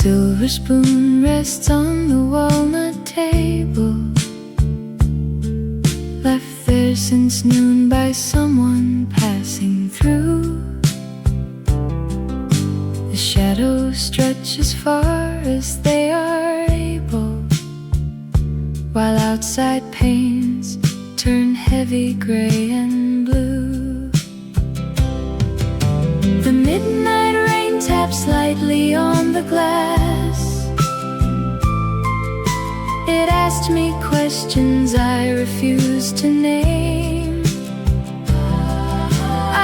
silver spoon rests on the walnut table, left there since noon by someone passing through. The shadows stretch as far as they are able, while outside panes turn heavy gray and blue. The midnight rain taps lightly on the glass. It asked me questions I refused to name.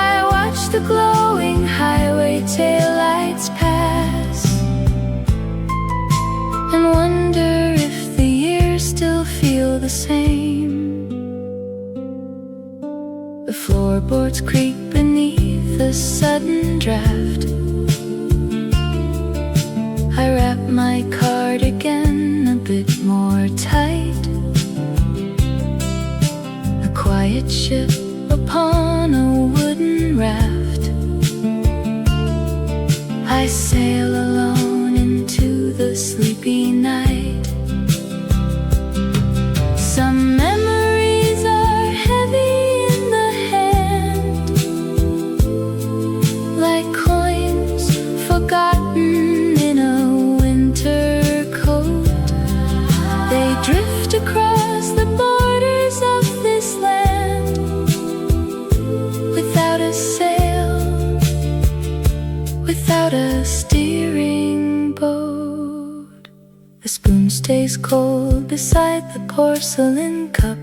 I watched the glowing highway taillights pass and wonder if the years still feel the same. The floorboards creak beneath the sudden draft. I wrap my cardigan a bit more tight. A quiet ship upon a wooden raft. I sail alone into the sleepy night. Some memories are heavy in the hand, like coins forgotten in a winter coat. They drift across the borders of this land without a sail, without a steering boat. The spoon stays cold beside the porcelain cup.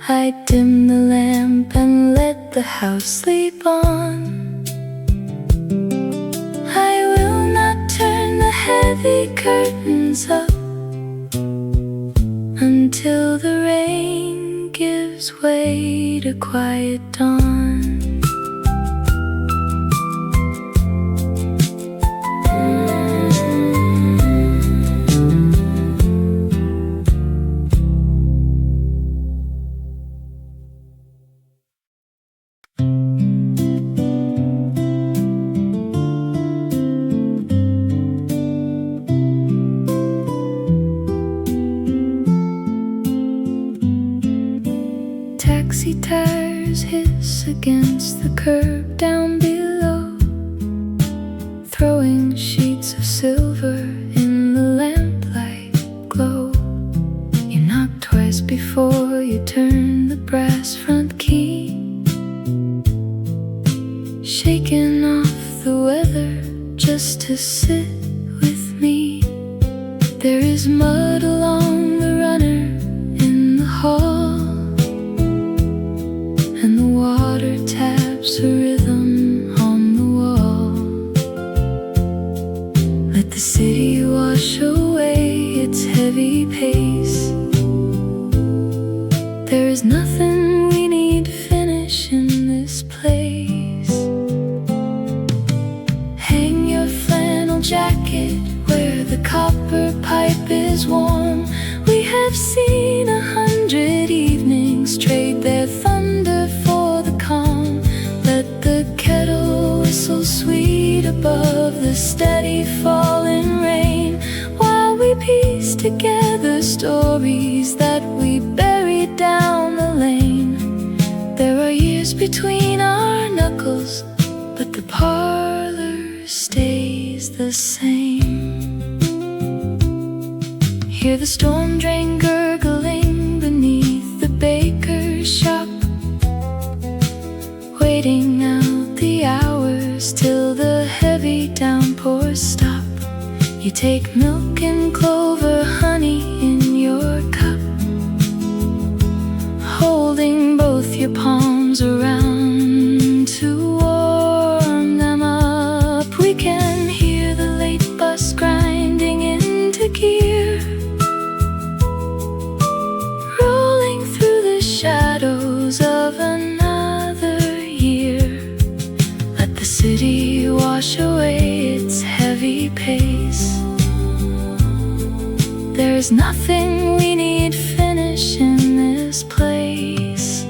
I dim the lamp and let the house sleep on. I will not turn the heavy curtains up until the rain gives way to quiet dawn. Taxi tires hiss against the curb down below, throwing sheets of silver in the lamplight glow. You knock twice before you turn the brass front key, shaking off the weather just to sit with me. There is mud along the runner in the hall, and the water taps a rhythm on the wall. Let the city wash away its heavy pace. There is nothing we need finish in this place. Hang your flannel jacket where the copper pipe is warm. We have seen 100 evenings trade their thunder for the calm. Let the kettle whistle sweet above the steady falling rain, while we piece together stories that we buried down the lane. There are years between our knuckles, but the parlor stays the same. Hear the storm drain gurgling beneath the baker's shop, waiting out the hours till the heavy downpours stop. You take milk and clover honey in your cup, holding both your palms around to warm them up. We can hear the late bus grinding into gear, rolling through the shadows of another year. Let the city wash away its heavy pace. There is nothing we need finish in this place.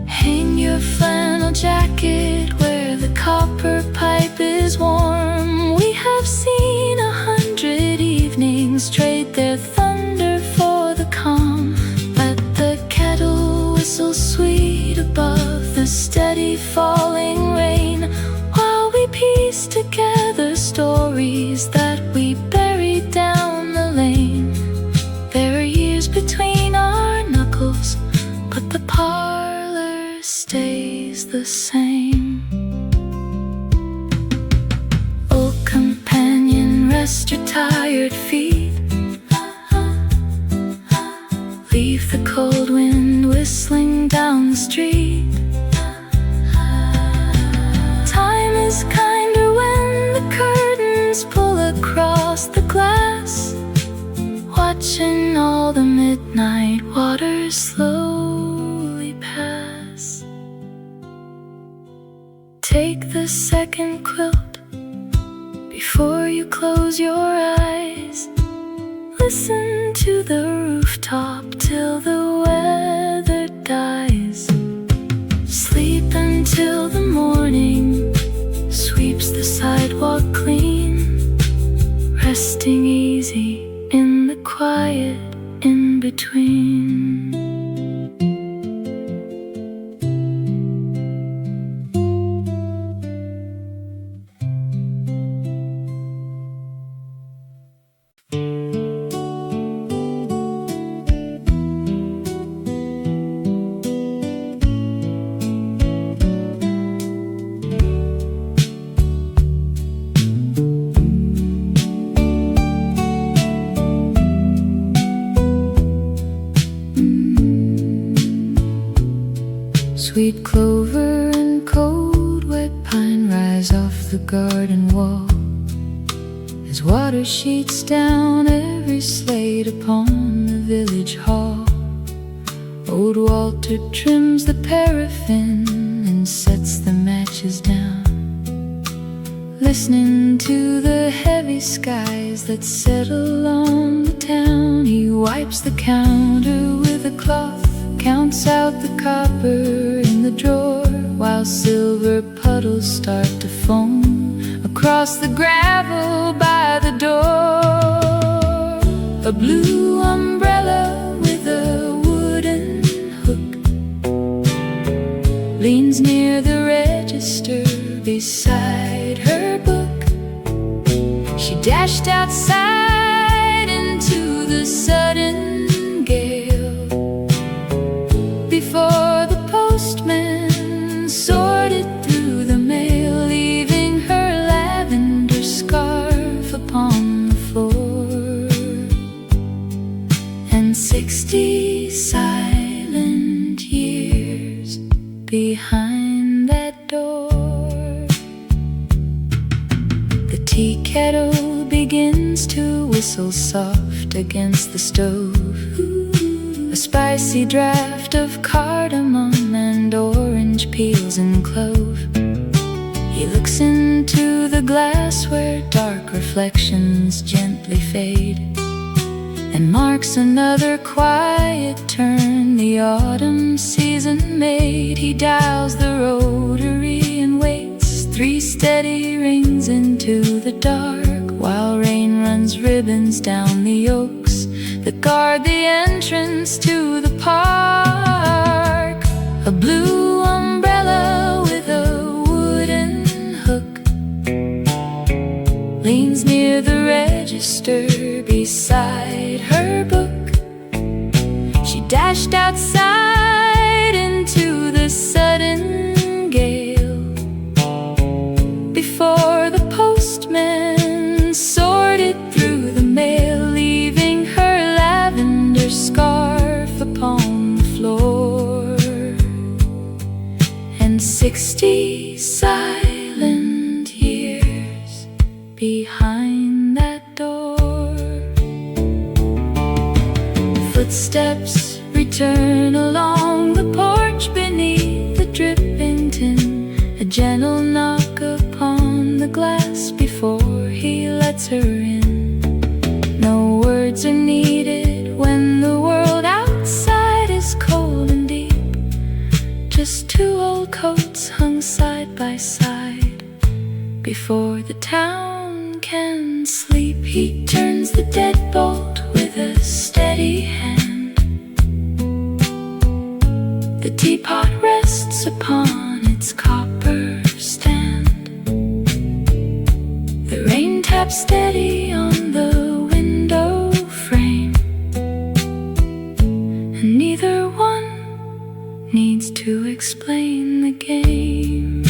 Hang your flannel jacket where the copper pipe is warm. We have seen 100 evenings trade their thunder for the calm. Let the kettle whistle sweet above the steady falling rain, while we piece together stories that we buried down the lane. There are years between our knuckles, but the parlor stays the same. Oh, companion, rest your tired feet. Leave the cold wind whistling down the street. Time is kinder when the curtains pull across the glass, watching all the midnight waters slowly pass. Take the second quilt before you close your eyes. Listen to the rooftop till the weather dies. Sleep until the morning sweeps the sidewalk clean, resting easy in the quiet in between. Sweet clover and cold wet pine rise off the garden wall as water sheets down every slate upon the village hall. Old Walter trims the paraffin and sets the matches down, listening to the heavy skies that settle on the town. He wipes the counter with a cloth, counts out the copper in the drawer, while silver puddles start to foam across the gravel by the door. A blue umbrella with a wooden hook leans near the register beside her book. She dashed outside into the sudden gale before the postman sorted through the mail, leaving her lavender scarf upon the floor. And 60 silent years behind that door. The tea kettle begins to whistle soft against the stove, a spicy draft of cardamom and orange peels and clove. He looks into the glass where dark reflections gently fade, and marks another quiet turn the autumn season made. He dials the rotary and waits 3 steady rings into the dark, while rain runs ribbons down the oaks that guard the entrance to the park. A blue umbrella with a wooden hook leans near the register beside her book. She dashed outside into the sudden gale before the postman sorted through the mail, leaving her lavender scarf upon the floor. And 60 silent years behind that door. Footsteps return along the porch beneath the dripping tin, a gentle knock upon the glass before he lets her in. No words are needed when the world outside is cold and deep, just 2 old coats hung side by side, before the town can sleep. He turns the deadbolt with a steady hand. The teapot rests upon its copper stand. The rain taps steady on the window frame, and neither one needs to explain the game.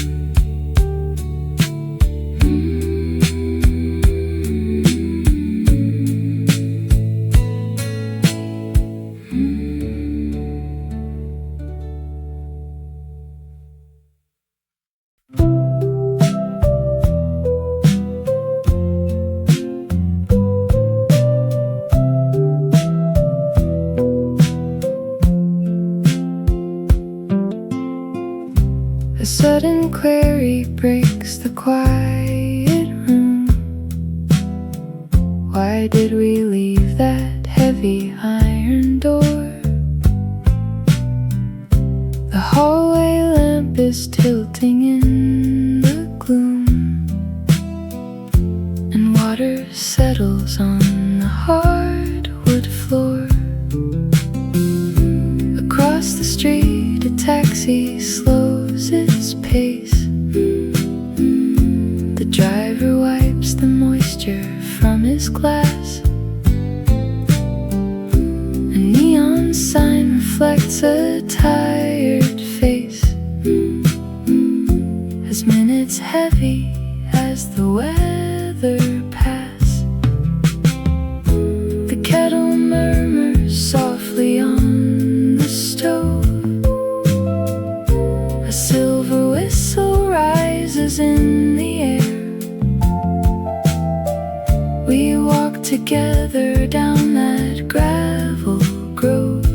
A sudden query breaks the quiet room. Why did we leave that heavy iron door? The hallway lamp is tilting in the gloom, and water settles on the hardwood floor. Across the street, a taxi slows its pace. The driver wipes the moisture from his glass. A neon sign reflects a tired face, as minutes heavy as the weather pass. The kettle murmurs softly on the stove. A silver whistle rises in the air. We walk together down that gravel grove.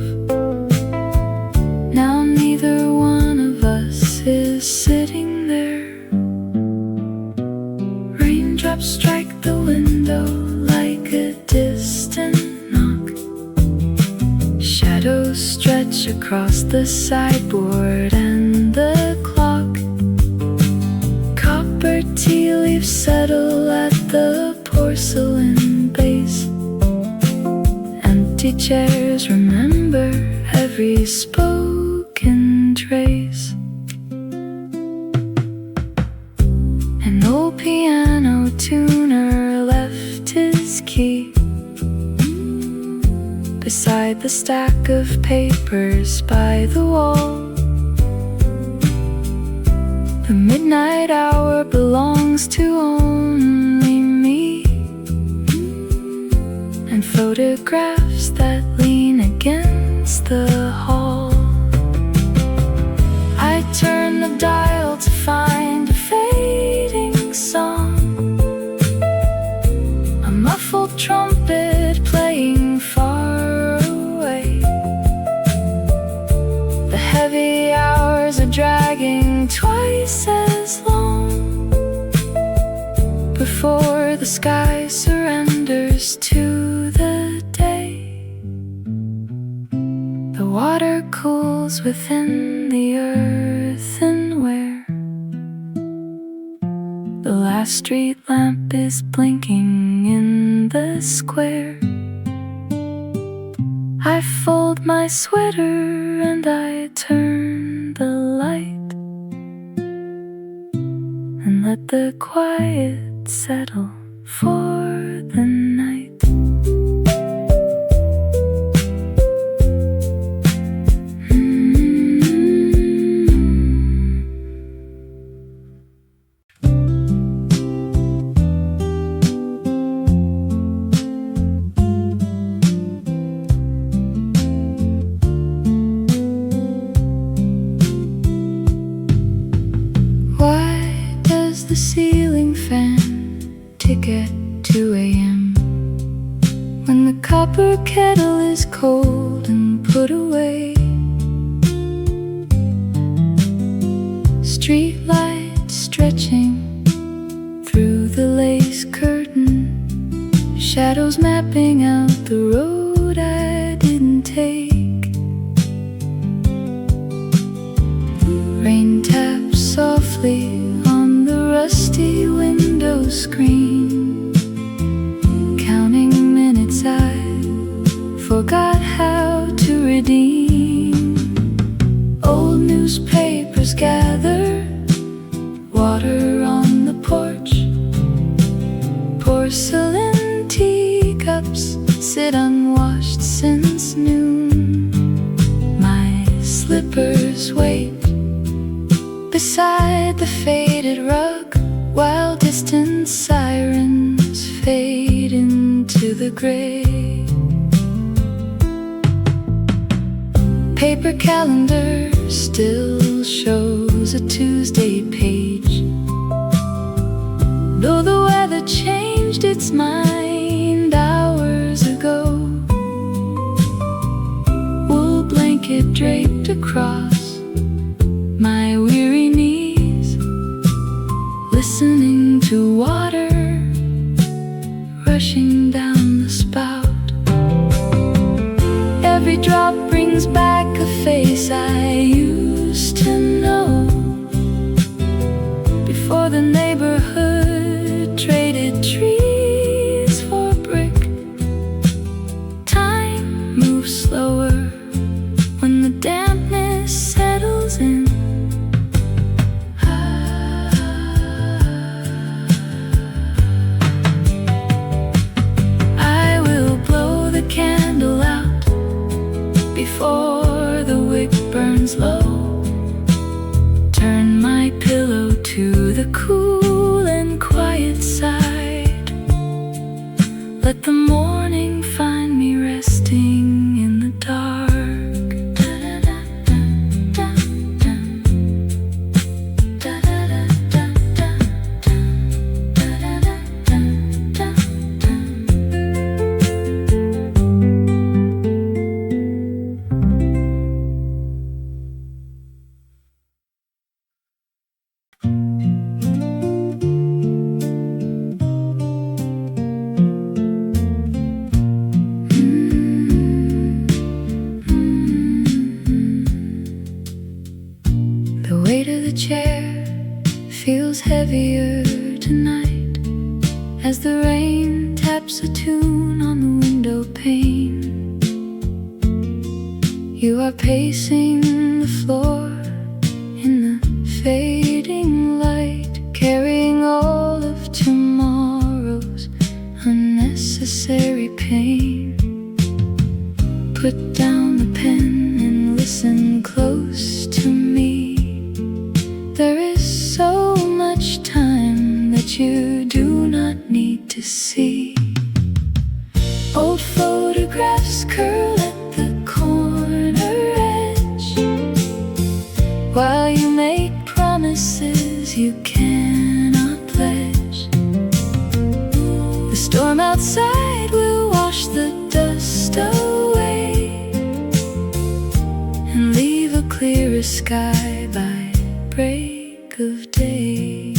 Now neither one of us is sitting there. Raindrops strike the window like a distant knock. Shadows stretch across the sideboard and the clock. Copper tea leaves settle at the porcelain base. Empty chairs remember every spoken trace. An old piano tuner left his key beside the stack of papers by the wall. The midnight hour belongs to only me, and photographs that lean against the hall. I turn the dial to find a fading song, a muffled trumpet playing far away. The heavy hours are dragging twice as long before the sky surrenders to the day. The water cools within the earthenware. The last street lamp is blinking in the square. I fold my sweater and I turn the light, and let the quiet settle for the night. Why does the ceiling fan tick at 2 a.m. when the copper kettle is cold and put away? Street lights stretching through the lace curtain, shadows mapping out the road I didn't take. Rain taps softly on the rusty window. porcelain teacups sit unwashed since noon. My slippers wait beside the faded rug while distant sirens fade into the gray. Paper calendar still shows a Tuesday page, though the weather changed its mind hours ago. Wool blanket draped across my weary knees, listening to water rushing down the spout. Every drop brings back a face I used to know, before the neighborhood traded trees for brick. Time moves slower when the dampness settles in. I will blow the candle out before the wick burns low. Turn my pillow to the cool and quiet side. Let the morning find me resting in the dark. Feels heavier tonight as the rain taps a tune on the window pane. You are pacing the floor in the fading light, carrying all of tomorrow's unnecessary pain. Put down the pen and listen close to me. There is so much time that you do not need to see. Old photographs curl at the corner edge, while you make promises you cannot pledge. The storm outside will wash the dust away and leave a clearer sky by break of day.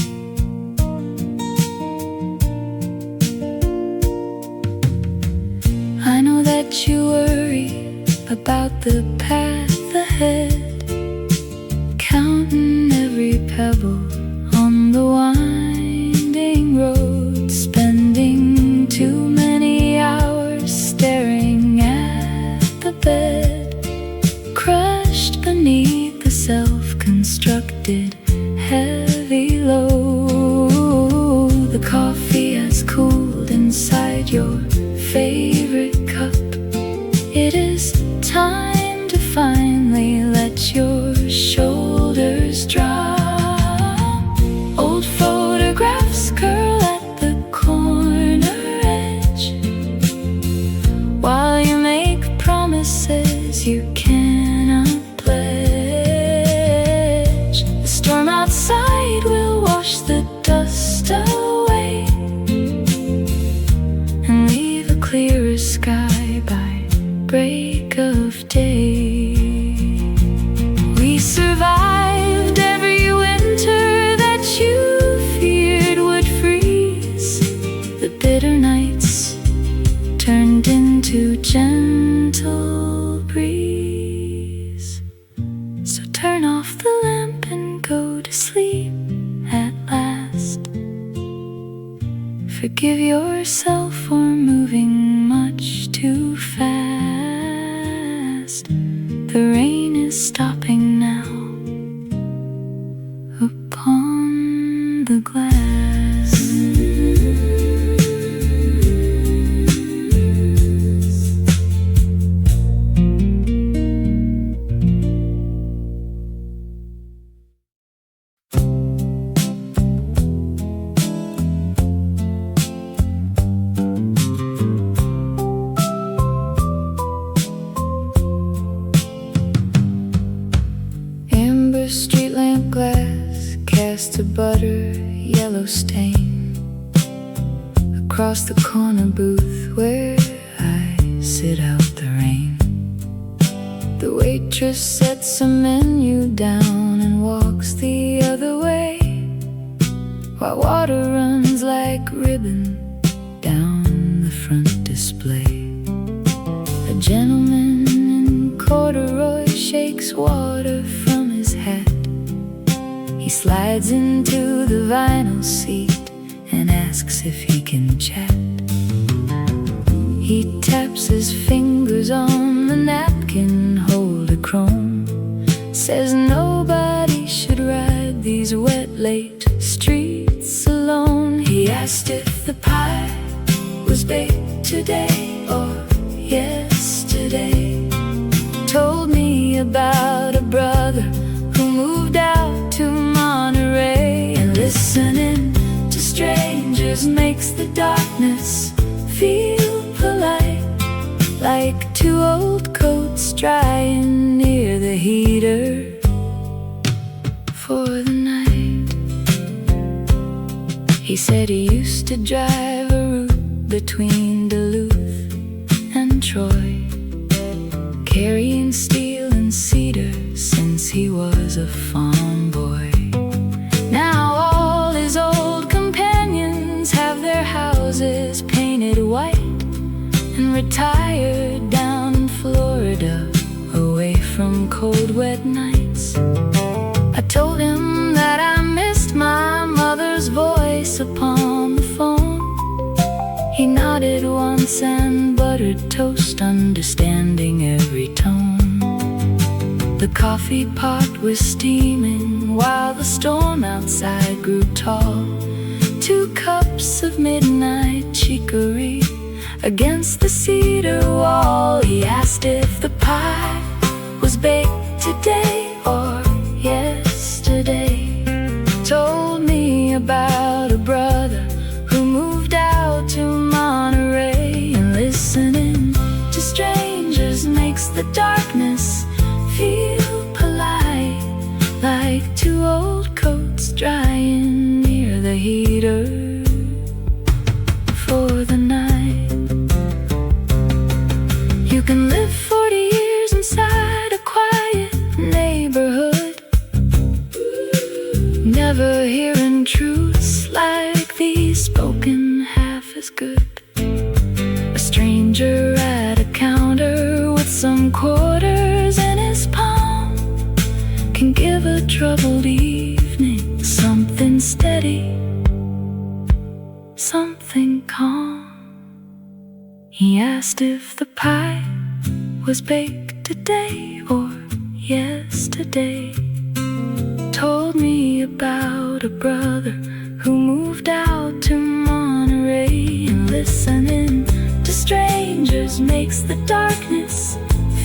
I know that you worry about the path ahead, counting every pebble on the winding road, spending too many hours staring at the bed, crushed beneath the self-constructed heavy load. The coffee has cooled inside your favorite cup. It is time to finally let your shoulders drop. Old photographs curl at the corner edge, while you make promises you cannot pledge. The storm outside will wash the dust away and leave a clearer sky by break of day. We survived every winter that you feared would freeze. The bitter nights turned into gentle breeze. So turn off the lamp and go to sleep at last. Forgive yourself for moving much too fast. The rain is stopping now upon the glass. to butter yellow stain across the corner booth where I sit out the rain. The waitress sets a menu down and walks the other way, while water runs like ribbon down the front display. A gentleman in corduroy shakes water from his hat. He slides into the vinyl seat and asks if he can chat. He taps his fingers on the napkin holder chrome, says nobody should ride these wet late streets alone. He asked if the pie was baked today or yesterday. Told me about a brother who moved out to Monterey. And listening to strangers makes the darkness feel polite, like two old coats drying near the heater for the night. He said he used to drive a route between Duluth and Troy, carrying steel and cedar since he was a farm boy. Now all his old companions have their houses painted white and retired down in Florida, away from cold wet nights. I told him that I missed my mother's voice upon the phone. He nodded once and buttered toast, understanding every tone. The coffee pot was steaming while the storm outside grew tall. 2 cups of midnight chicory against the cedar wall. He asked if the pie was baked today or yesterday. Told me about a brother who moved out to Monterey. And listening to strangers makes the darkness feel polite, like 2 old coats drying near the heater for the night. You can live 40 years inside a quiet neighborhood, never hearing truths like these spoken half as good. A stranger at a counter with some quarters in his palm can give a troubled evening something steady, something calm. He asked if the pie was baked today or yesterday. Told me about a brother who moved out to Monterey. And listening to strangers makes the darkness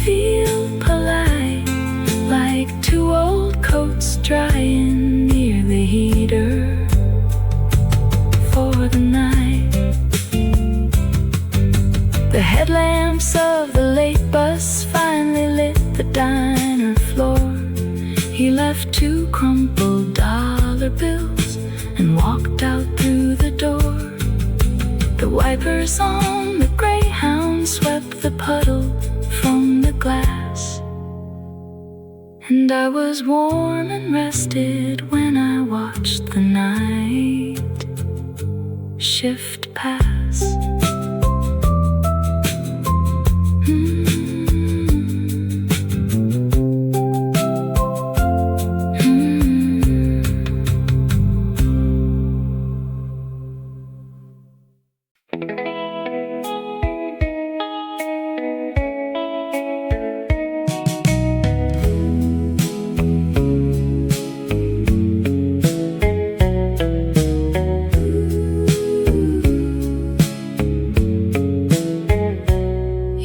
feel polite, like 2 old coats drying near the heater for the night. The headlamps of the late bus finally lit the diner floor. He left 2 crumpled dollar bills and walked out through the door. The wipers on the Greyhound swept the puddle from the glass, and I was warm and rested when I watched the night shift past.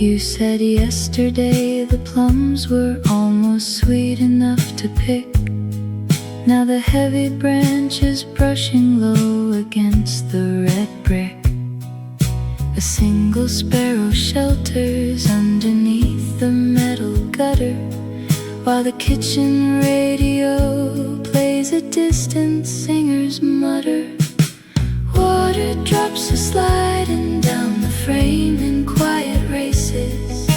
You said yesterday the plums were almost sweet enough to pick. Now the heavy branch is brushing low against the red brick. A single sparrow shelters metal gutter, while the kitchen radio plays plays a distant singer's mutter. Water drops are sliding down the frame in quiet races.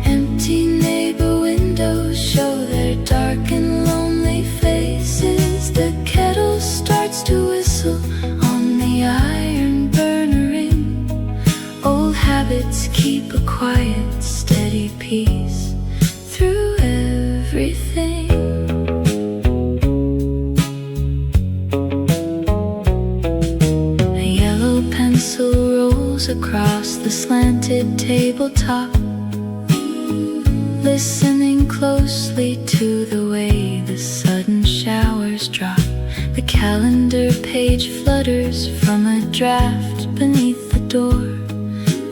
Empty neighbor windows show their dark and lonely faces. The kettle starts to whistle on the iron burner ring. Old habits keep a quiet, steady peace through everything. A yellow pencil rolls across the slanted tabletop, listening closely to the way the sudden showers drop. The calendar page flutters from a draft beneath the door.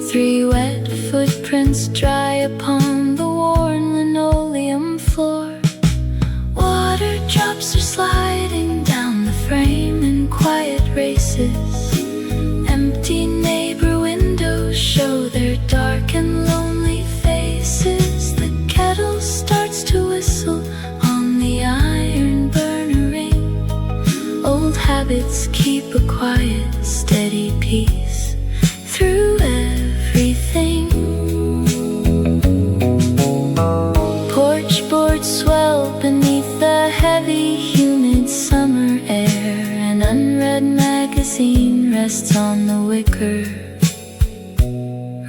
3 wet footprints dry upon the worn linoleum floor. Water drops are sliding down the frame in quiet races. Empty neighbor windows show their dark and lonely faces. The kettle starts to whistle on the iron burner ring. Old habits keep a quiet, steady peace through everything. Porch boards swell beneath the heavy, humid summer air. An unread magazine rests on the wicker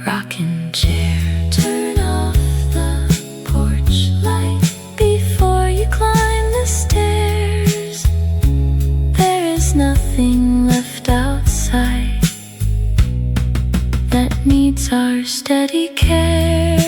rocking chair. Turn off the porch light before you climb the stairs. There is nothing left outside that needs our steady cares.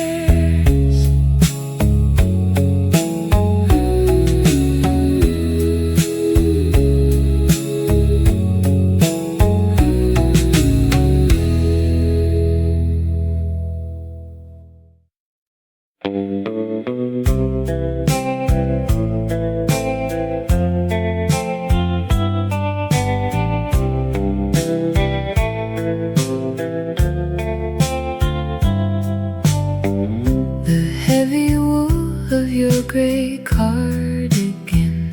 Gray cardigan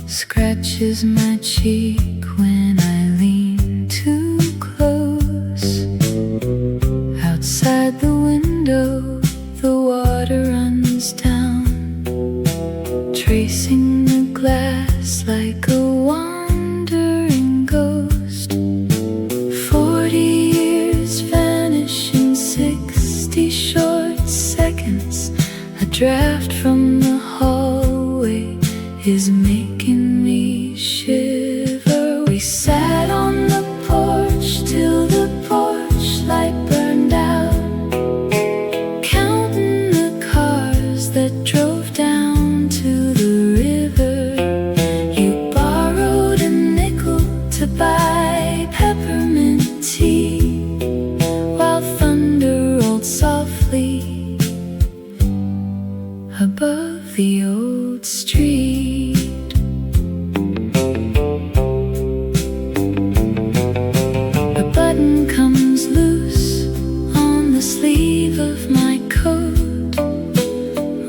scratches my cheek when I lean too close. Outside the window, the water runs down, tracing the glass like a wandering ghost. 40 years vanish in 60 short seconds. A draft from the hallway is making me shiver. We sat on the porch till the porch light burned out, counting the cars that drove down to the river. You borrowed a nickel to buy peppermint tea, while thunder rolled softly above the old street. A button comes loose on the sleeve of my coat,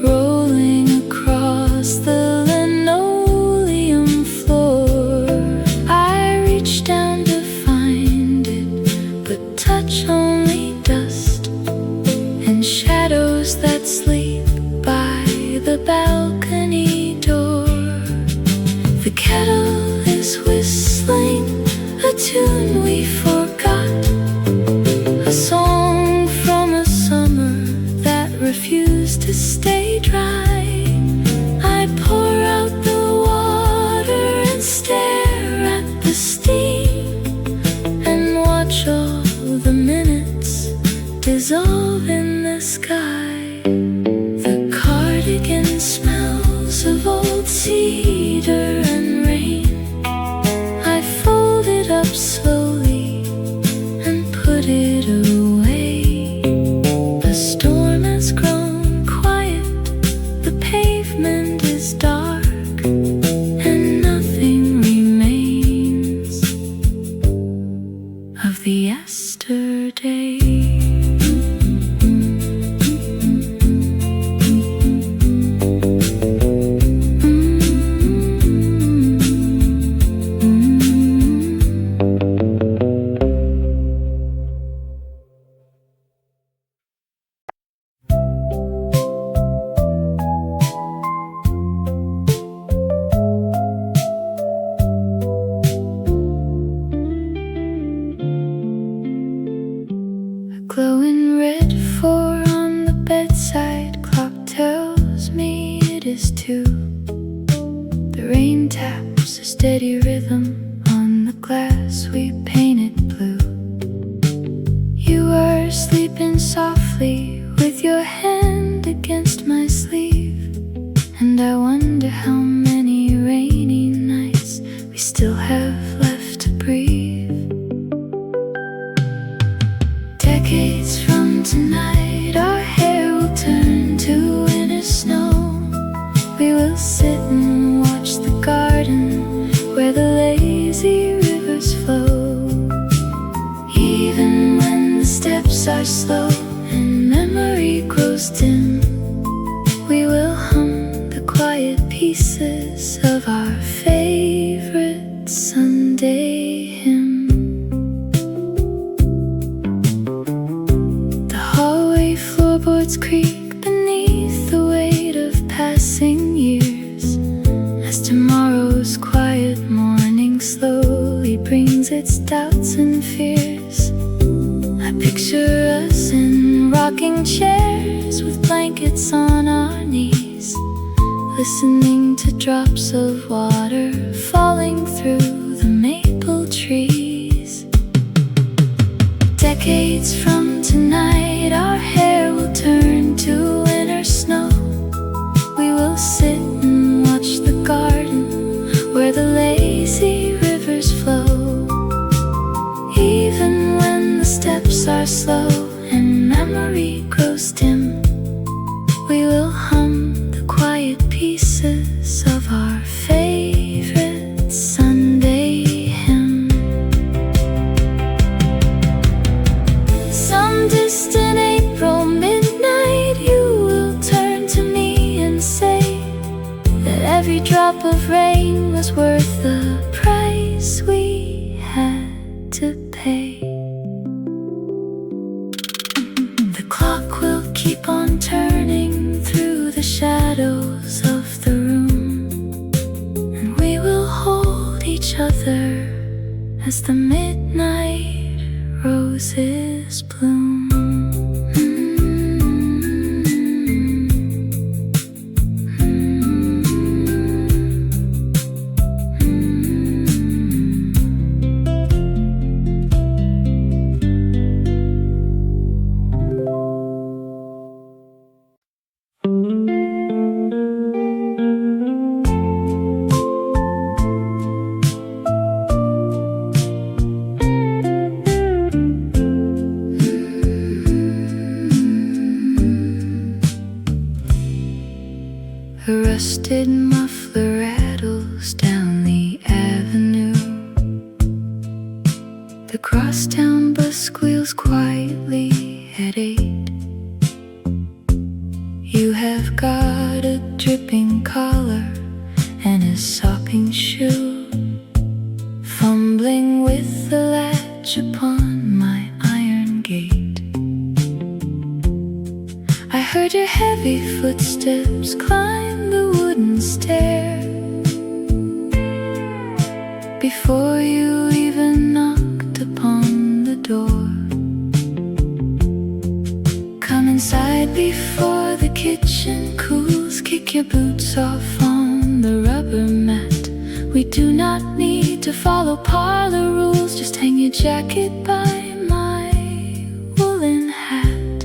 rolling across the linoleum floor. I reach down to find it, but touch only dust and shadows that sleep by the balcony door. The kettle is whistling a tune we forgot, a song from a summer that refused to stay dry. I pour out the water and stare at the steam and watch all the minutes dissolve in the sky. Cardigan smells of old cedar and rain. I fold it up slowly and put it away. The storm has grown quiet, the pavement is dark, and nothing remains of the yesterday. glowing red 4 on the bedside clock tells me it is 2. The rain taps a steady rhythm on the glass we painted blue. You are sleeping softly with your hand against my sleeve, and I wonder how many rainy nights we still have left to breathe. Decades from tonight, our hair will turn to winter snow. We will sit and watch the garden where the lazy rivers flow. Even when the steps are slow and memory grows dim, we will hum the quiet pieces of our favorite Sunday hymn. The hallway floorboards creak beneath the weight of passing years, as tomorrow's quiet morning slowly brings its doubts and fears. I picture us in rocking chairs with blankets on our knees, listening to drops of water falling through the maple trees. Decades from tonight, our hair will turn to winter snow. We will sit and watch the garden where the lazy rivers flow. Even when the steps are slow and memory grows dim, we will hum the quiet pieces of our favorite Sunday hymn. Some distant April midnight, you will turn to me and say that every drop of rain was worth the price we had to pay. The clock will keep on turning through the shadows of the room, and we will hold each other as the midnight roses bloom. A rusted muffler rattles down the avenue. The crosstown bus squeals quietly at 8. You have got a dripping collar and a sopping shoe, fumbling with the latch upon my iron gate. I heard your heavy footsteps climb the wooden stair before you even knocked upon the door. Come inside before the kitchen cools. Kick your boots off on the rubber mat. We do not need to follow parlor rules. Just hang your jacket by my woolen hat.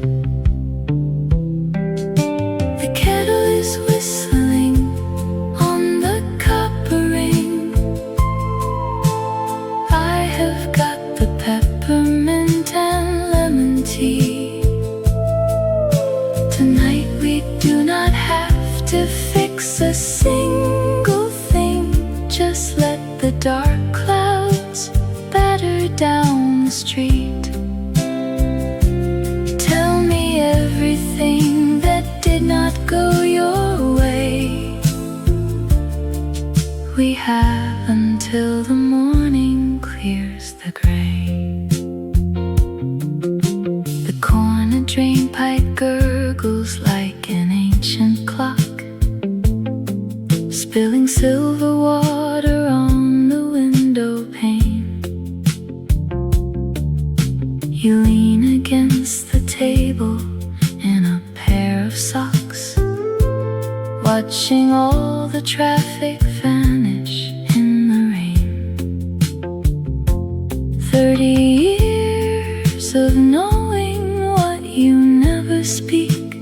The kettle is whistling on the copper ring. I have got the peppermint and lemon tea. Tonight we do not have to fix a single thing. Just let the dark clouds batter down the street. Tell me everything that did not go your way. We have until the morning clears the gray. The corner drain pipe gurgles like an ancient clock, spilling silver water on the window pane. You lean against the table in a pair of socks, watching all the traffic vanish in the rain. 30 years of knowing what you never speak.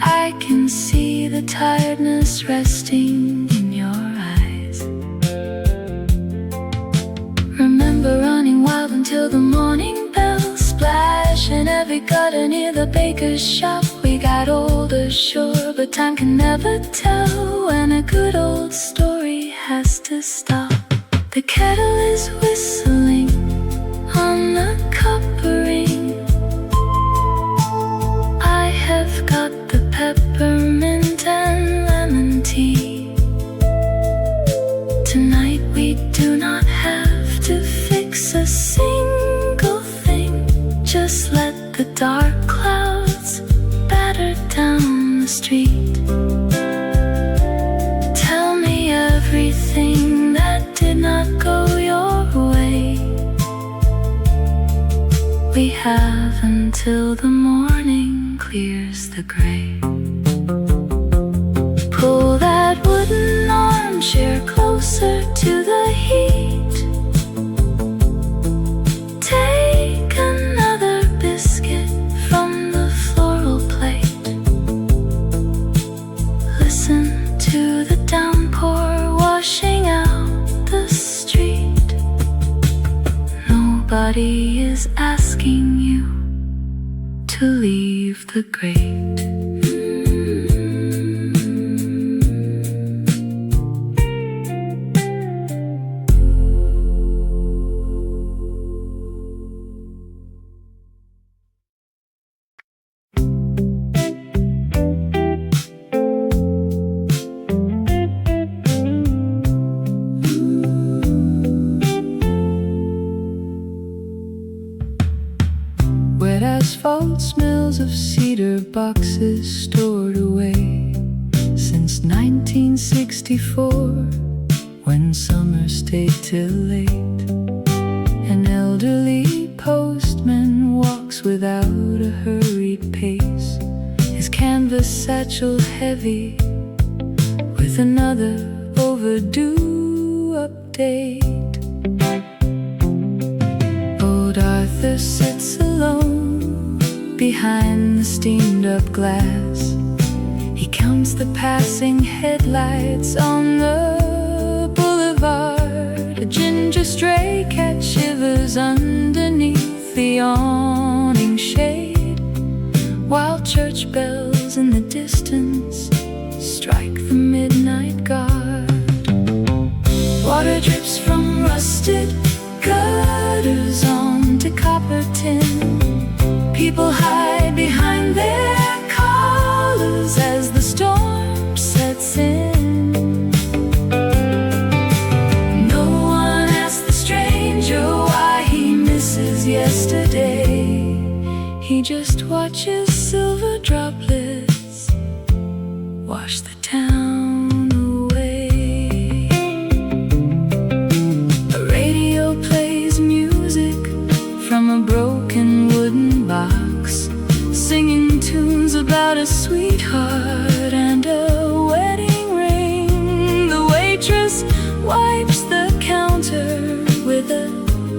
I can see the tiredness resting in your eyes. Remember running wild until the morning bell splash in every gutter near the baker's shop. We got older, sure, but time can never tell when a good old story has to stop. The kettle is whistling on the copper ring. I have got the peppermint and lemon tea. Tonight we do not have to fix a single thing. Just let the dark clouds batter down the street. Tell me everything that did not go your way. We have until the morning clears the gray. Pull that wooden armchair closer to the heat. Take another biscuit from the floral plate. Listen to the downpour washing out the street. Nobody is asking you to leave the grate. Asphalt smells of cedar boxes stored away since 1964, when summer stayed till late. An elderly postman walks without a hurried pace, his canvas satchel heavy with another overdue update. Old Arthur sits alone behind the steamed up glass. He counts the passing headlights on the boulevard. A ginger stray cat shivers underneath the awning shade, while church bells in the distance strike the midnight guard. Water drips from rusted gutters onto copper tin. People hide behind their collars as the storm sets in. No one asks the stranger why he misses yesterday. He just watches silver droplets wash the town away. A radio plays music from a broken wooden box, singing tunes about a sweetheart and a wedding ring. The waitress wipes the counter with a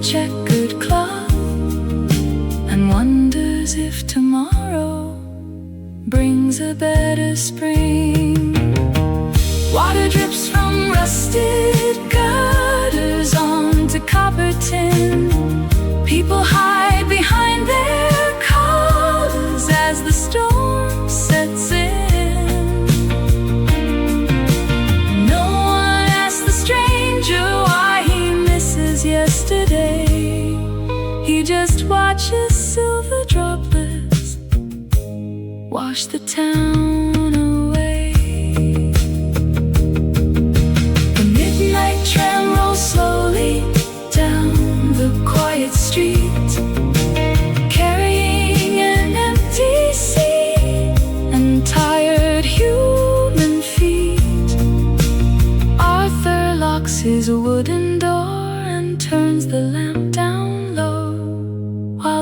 checkered cloth and wonders if tomorrow brings a better spring. Water drips from rusted gutters onto copper tin. People hide behind their collars as the storm sets in. No one asks the stranger why he misses yesterday. He just watches silver droplets wash the town away. The midnight tram rolls slowly down the quiet street, carrying an empty seat and tired human feet. Arthur locks his wooden door and turns the lamp down low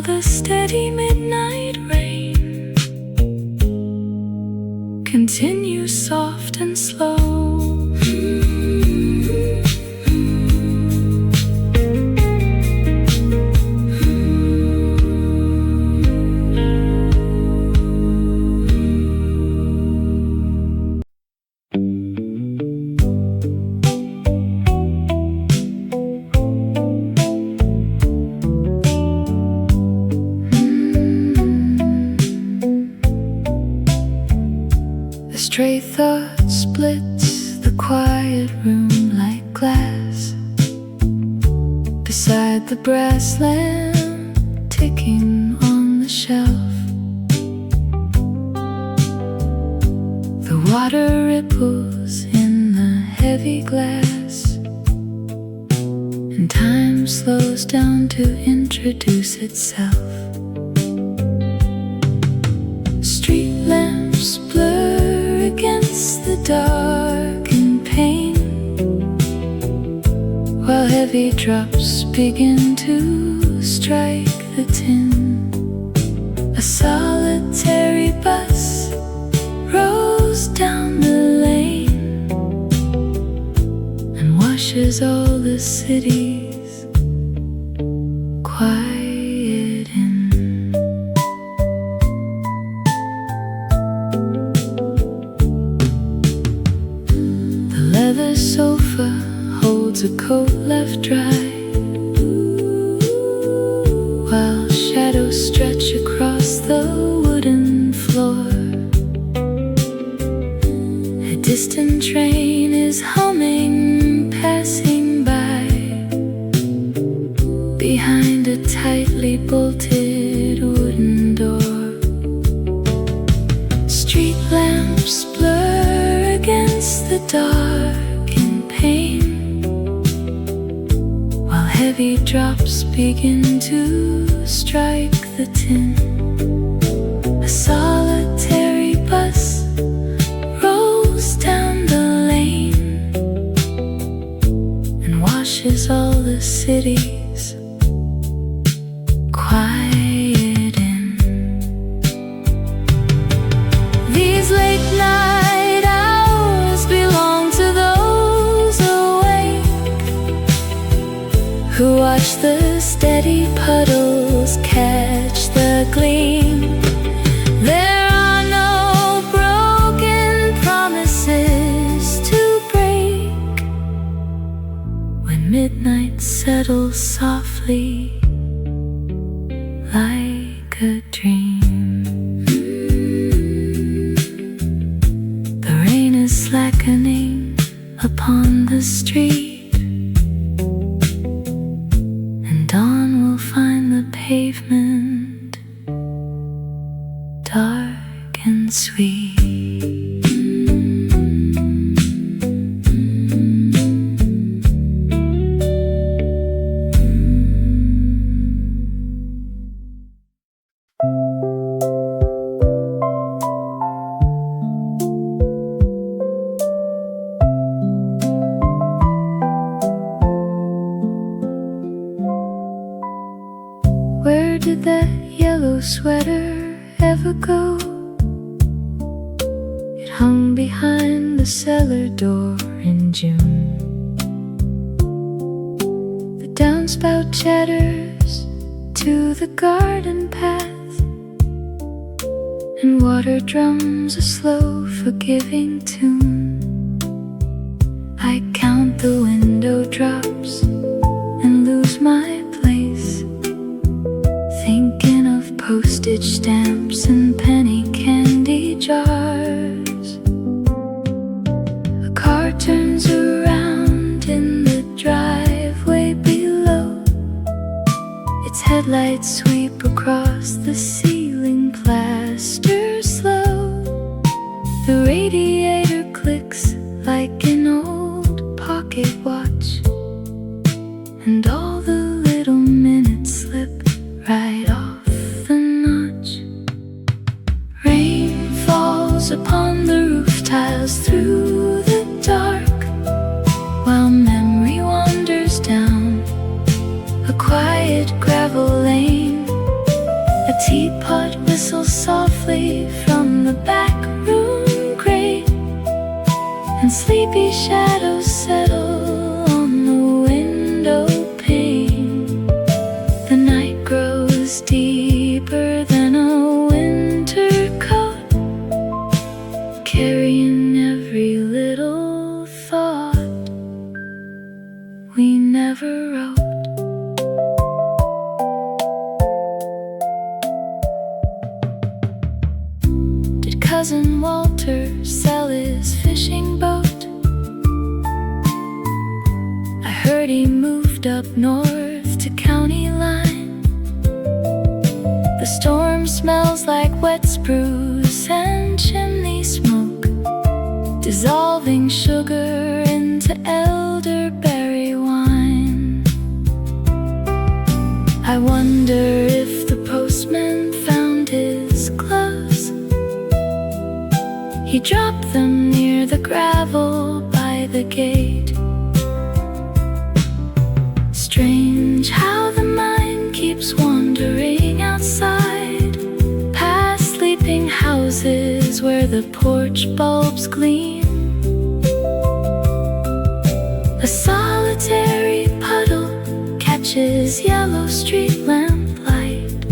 the steady midnight rain continue soft and slow. Stray thought splits the quiet room like glass beside the brass lamp ticking on the shelf. The water ripples in the heavy glass, and time slows down to introduce itself. Street lamps blur against the dark and pain, while heavy drops begin to strike the tin. A solitary bus rolls down the lane and washes all the city's quiet in. The sofa holds a coat left dry, while shadows stretch across the wooden floor. A distant train is humming, passing by behind a tightly bolted wooden door. Street lamps blur against the dark, while heavy drops begin to strike the tin. A solitary bus rolls down the lane and washes all the city's quiet in. These late night hours belong to those who watch the steady puddles catch the gleam. There are no broken promises to break when midnight settles softly like a dream. The rain is slackening upon the street, dawn will find the pavement dark and sweet. Where did that yellow sweater ever go? It hung behind the cellar door in June. The downspout chatters to the garden path, and water drums a slow, forgiving tune. I count the window drops and lose my place, thinking of postage stamps and penny candy jars. A car turns around in the driveway below, its headlights sweep across the ceiling, plaster slow. The radiator clicks like an old pocket watch, and all the little minutes slip right off the notch. Rain falls upon the roof tiles through the dark, while memory wanders down a quiet gravel lane cousin Walter sell his fishing boat. I heard he moved up north to county line. The storm smells like wet spruce and chimney smoke, dissolving sugar into elderberry wine. I wonder if the postman found his gloves. He dropped them near the gravel by the gate. Strange how the mind keeps wandering outside, past sleeping houses where the porch bulbs gleam. A solitary puddle catches yellow street lamp light,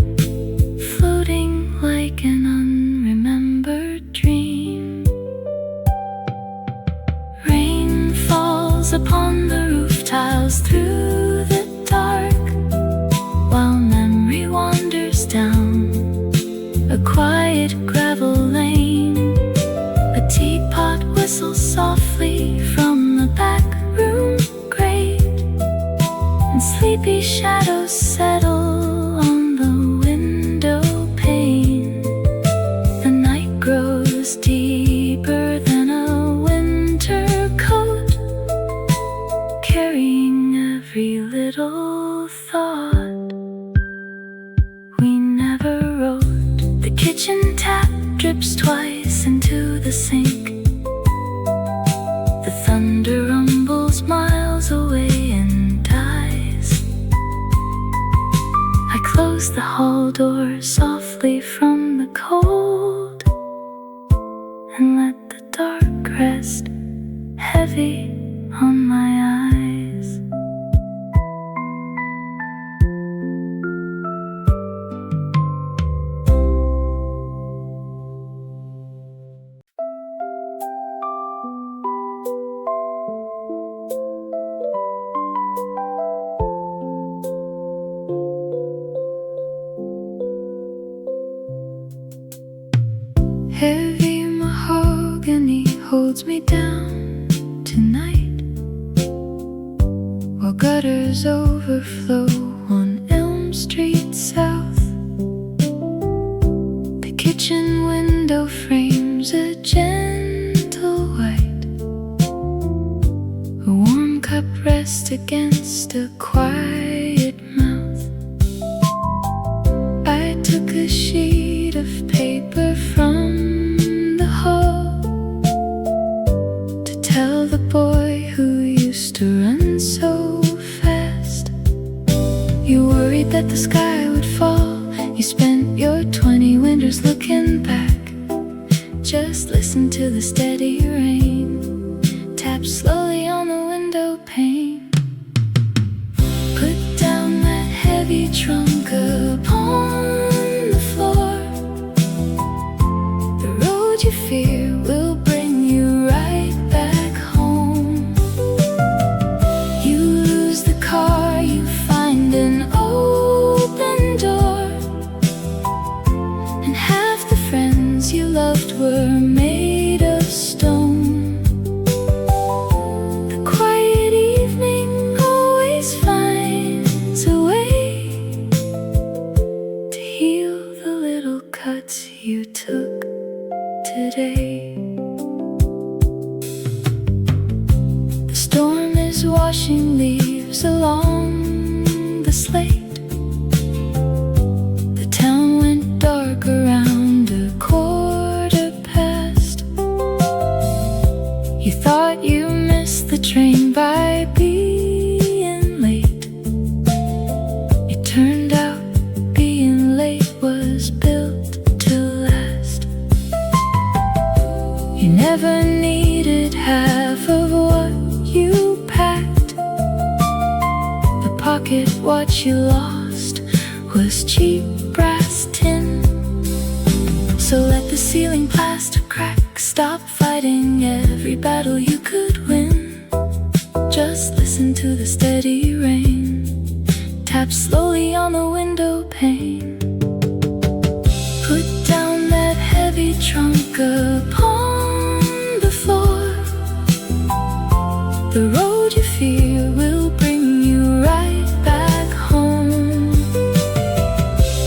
floating like an unremembered dream. Rain falls upon the roof tiles through the dark, while memory wanders down a quiet gravel lane. A teapot whistles softly from the back room grate, and sleepy shadows settle on the window pane. The night grows deeper than a winter coat, carrying every little thought we never wrote. The kitchen tap drips twice into the sink. The thunder rumbles miles away and dies. I close the hall door softly from the cold, and let the dark rest heavy on my eyes. Heavy mahogany holds me down tonight, while gutters overflow on Elm Street South. The kitchen window frames a gentle white. A warm cup rests against a quiet mouth. I took a sheet of paper from the hall to tell the boy who used to run so fast. You worried that the sky would fall. You spent your 20 winters looking back. Just listen to the steady rain tap slowly on the window pane. Put down that heavy trunk upon the floor. The road you fear will bring you right back home. You lose the car, you find an open door, and half the friends you loved were made of stone. The quiet evening always finds a way to heal the little cuts you took today. The storm is washing leaves along the slate. The town went dark around 1:15. You thought you missed the train by being late. It turned out being late was built to last. You never needed half of what you packed. The pocket watch you lost was cheap brass tin. So let the ceiling plaster crack. Stop fighting every battle you could win. Just listen to the steady rain tap slowly on the window pane. Put down that heavy trunk struck upon before. The road you fear will bring you right back home.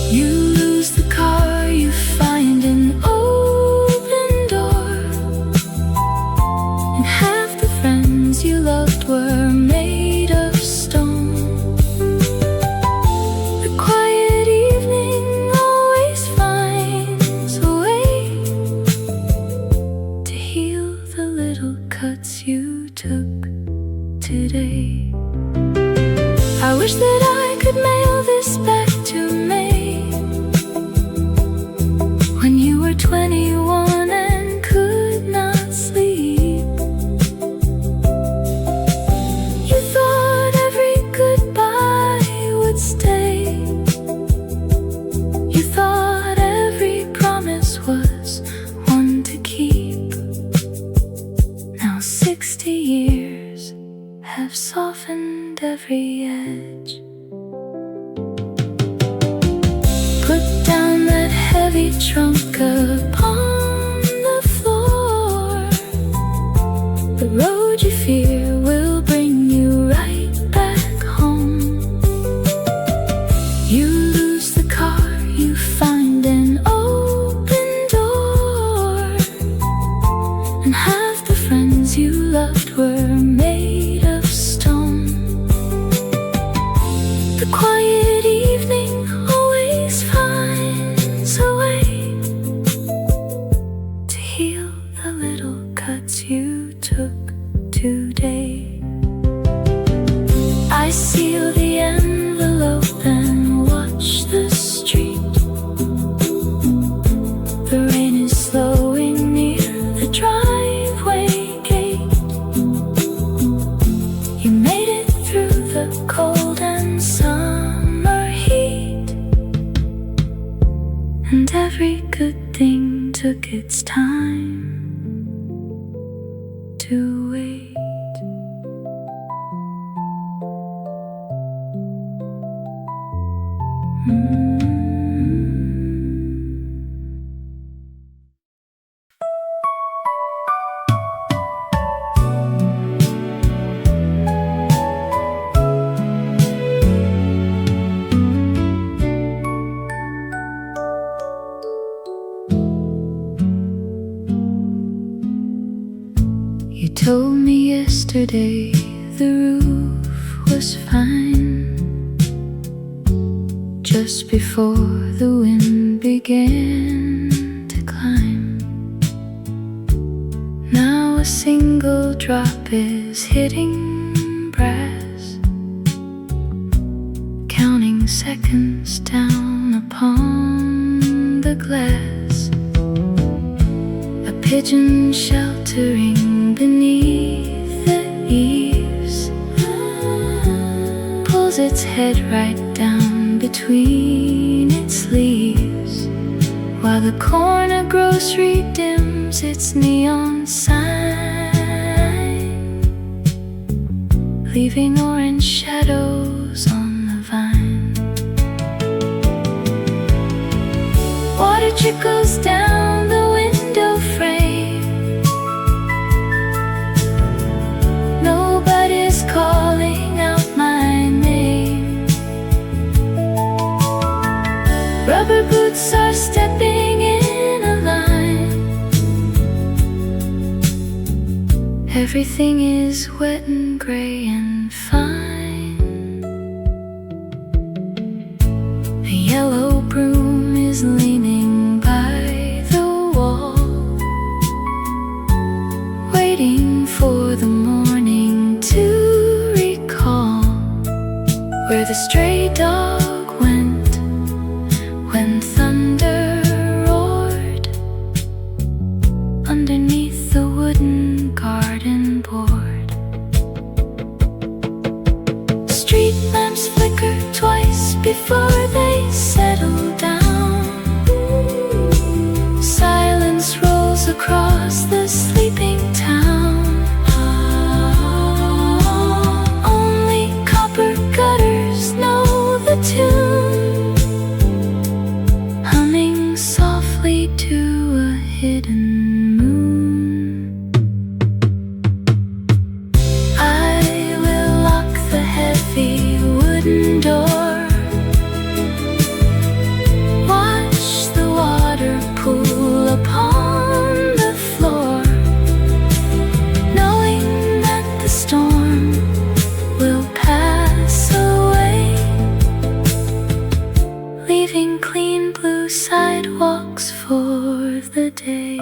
You lose the car, you find an open door, and half the friends you loved were made of stone. The quiet evening always finds a way to heal the little cuts you took today. I wish that I could mail this back to May, when you were 21 and could not sleep. You thought every goodbye would stay. You thought every promise was one to keep. Now 60 years have softened every edge. Put down that heavy trunk upon the floor. The road you fear will bring you right back home. You lose the car, you find an open door, and half the friends you loved were made of stone. The quiet evening always finds a way to heal the little cuts you took today. I seal the envelope and watch the street. The rain is slowing near the driveway gate. You made it through the cold and summer heat, and every good thing took its time to wait. You told me yesterday the roof was fine, just before the wind began to climb. Now a single drop is hitting brass, counting seconds down upon the glass. A pigeon sheltering beneath the eaves pulls its head right down between its leaves, while the corner grocery dims its neon sign, leaving orange shadows on the vine. Water trickles down the window frame. Nobody's calling out my name. Rubber boots are stepping in a line. Everything is wet and gray and fine. A yellow broom is leaning by the wall, waiting for the morning to recall where the stray dog went when thunder roared underneath the wooden garden board. Street lamps flicker twice before they settle down. Silence rolls across the sleeping town. Only copper gutters know the tune. clean blue sidewalks for the day.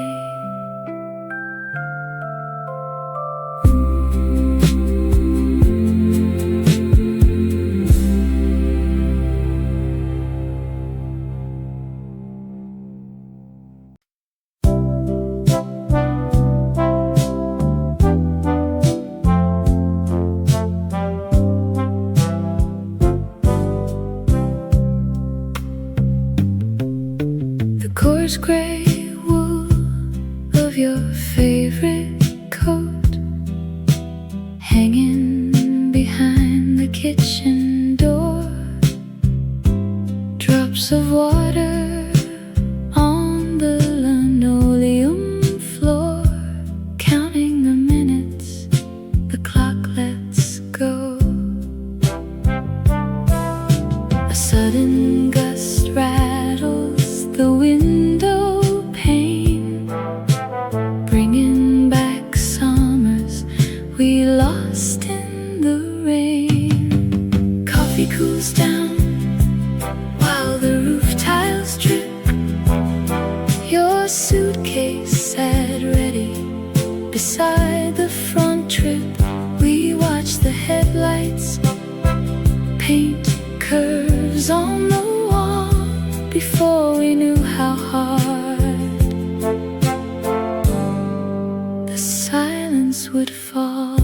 Coarse gray wool of your favorite coat hanging behind the kitchen door. Drops of water on the linoleum floor, counting the minutes the clock lets go. A sudden gust rattles the window pane, bringing back summers we lost in the rain. Coffee cools down while the roof tiles drip. Your suitcase sat ready beside the front trip. We watched the headlights paint curves on the wall before we knew how hard the silence would fall.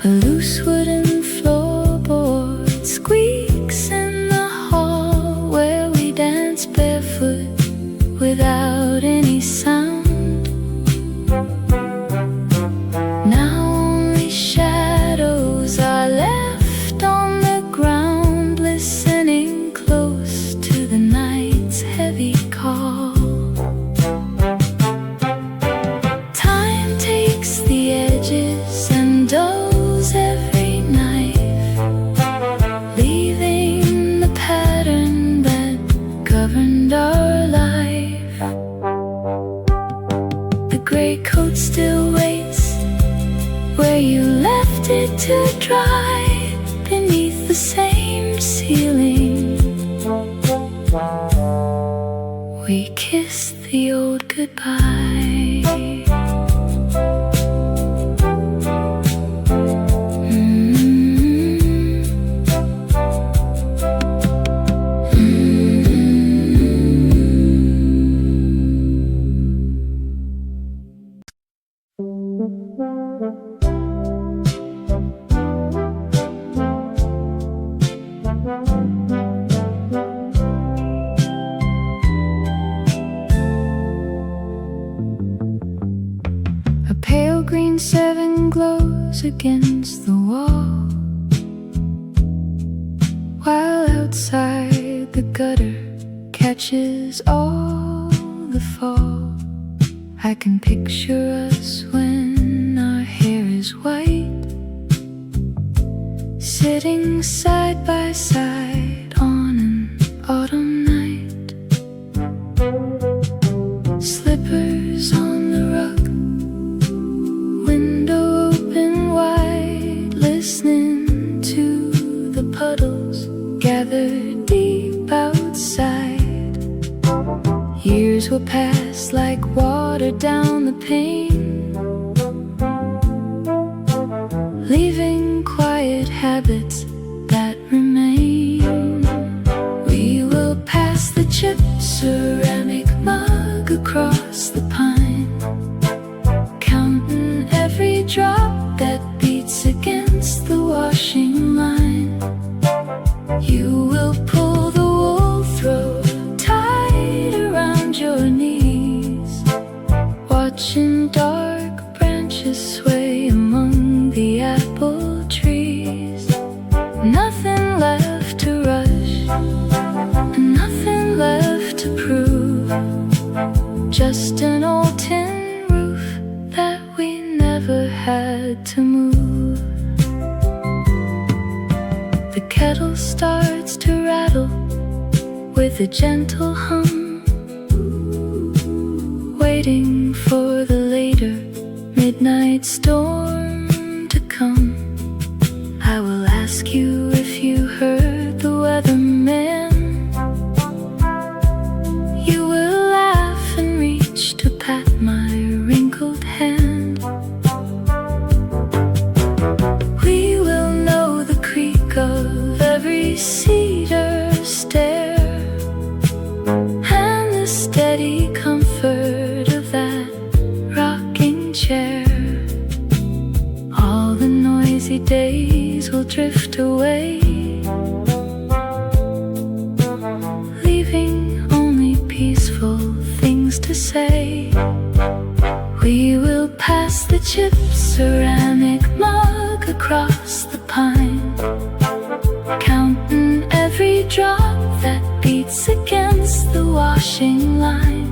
A loose wooden floorboard squeaks in the hall where we dance barefoot without any sound. Now only shadows are left on the ground, listening close to the night's heavy call. Time takes the edges and dulls every knife, leaving the pattern that governed our life. The gray coat still waits where you left it to dry, beneath the same ceiling. We kissed the old goodbye. A pale green 7 glows against the wall, while outside the gutter catches all the fall. I can picture us when our hair is white, sitting side by side on an autumn night. Slippers on the rug, window open wide, listening to the puddles gathered deep outside. Years will pass like water down the pane, leaving quiet habits that remain. We will pass the chipped ceramic mug across the pine, counting every drop that beats against the washing line. You will pull the wool throw tight around your knees, watching dark branches sway among the apple trees. Nothing left to rush, and nothing left to prove, just an old tin roof that we never had to move. The kettle starts to rattle with a gentle hum, waiting for the later midnight storm to come. I will ask you if you heard the weatherman chipped ceramic mug across the pine, counting every drop that beats against the washing line.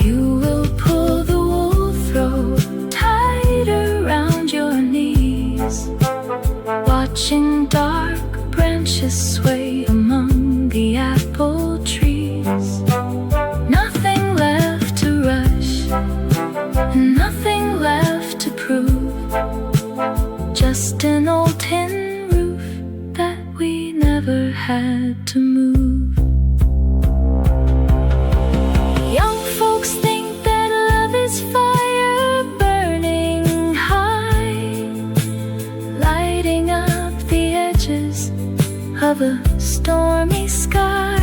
You will pull the wool throw tighter around your knees, watching dark branches sway among the apple trees. Nothing left to rush, and nothing left to prove, just an old tin roof that we never had to move. Young folks think that love is fire burning high, lighting up the edges of a stormy sky.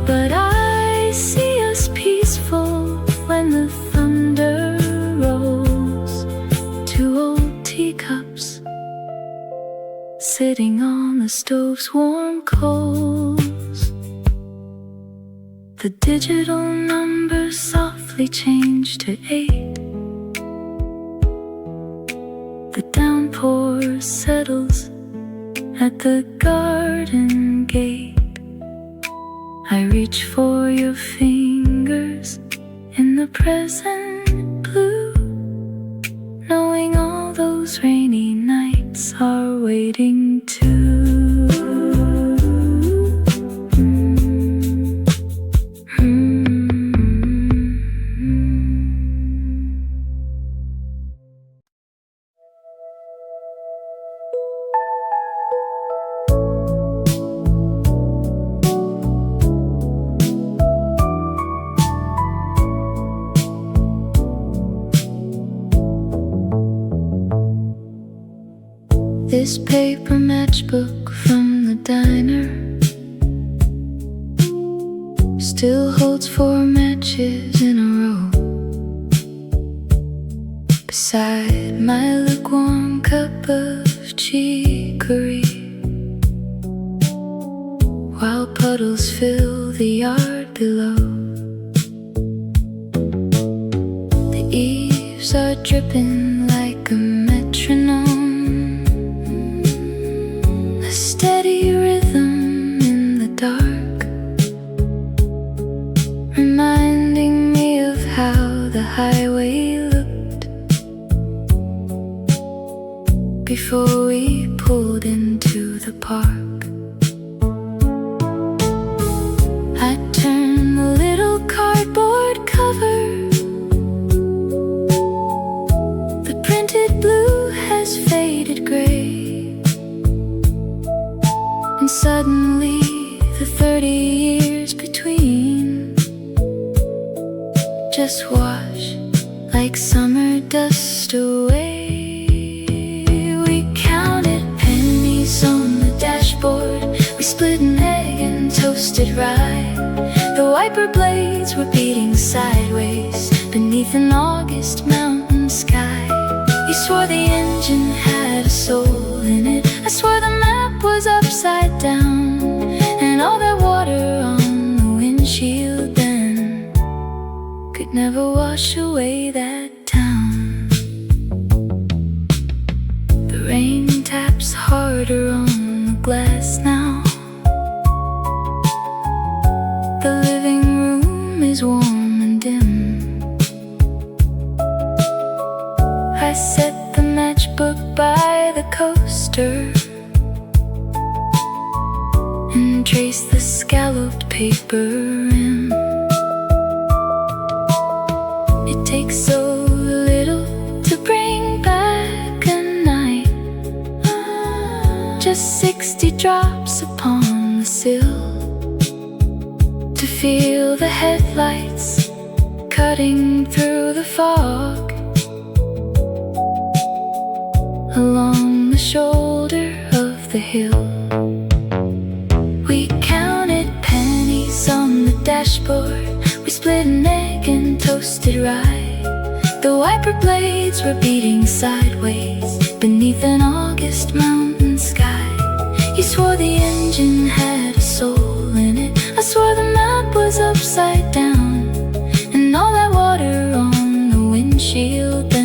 But I see us peaceful when the thunder rolls. Two old teacups sitting on the stove's warm coals. The digital number softly changed to 8. The downpour settles at the garden gate. I reach for your fingers in the present blue, knowing all those rainy nights are waiting too. This paper matchbook from the diner still holds 4 matches in a row beside my lukewarm cup of chicory, while puddles fill the yard below. The eaves are dripping like a metronome, steady rhythm in the dark, reminding me of how the highway looked before we pulled into the park. I turned the little cardboard cover. The printed blue has faded gray, and suddenly the 30 years between just wash like summer dust away. We counted pennies on the dashboard, we split an egg and toasted rye. The wiper blades were beating sideways beneath an August mountain sky. You swore the engine had a soul in it, I swore the map was upside down, and all that water on the windshield then could never wash away that town. The rain taps harder on the glass now. The living room is warm and dim. I set the matchbook by the coaster and trace the scalloped paper rim. It takes so little to bring back a night, just 60 drops upon the sill, to feel the headlights cutting through the fog along the shoulder of the hill. We counted pennies on the dashboard, we split an egg and toasted rye. The wiper blades were beating sideways beneath an August mountain sky. You swore the engine had a soul in it, I swore the map was upside down, and all that water on the windshield then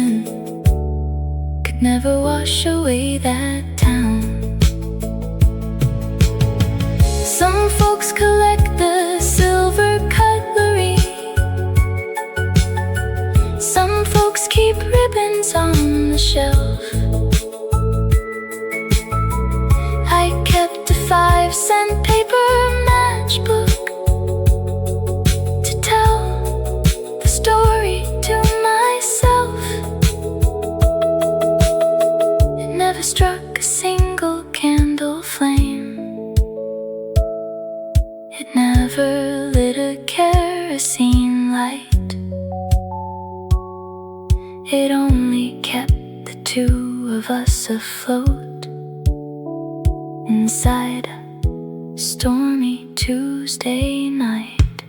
never wash away that town. Some folks collect the silver cutlery. Some folks keep ribbons on the shelf. I kept a 5-cent paper matchbook to tell the story to myself. It never struck a single candle flame. It never lit a kerosene light. It only kept the two of us afloat inside a stormy Tuesday night.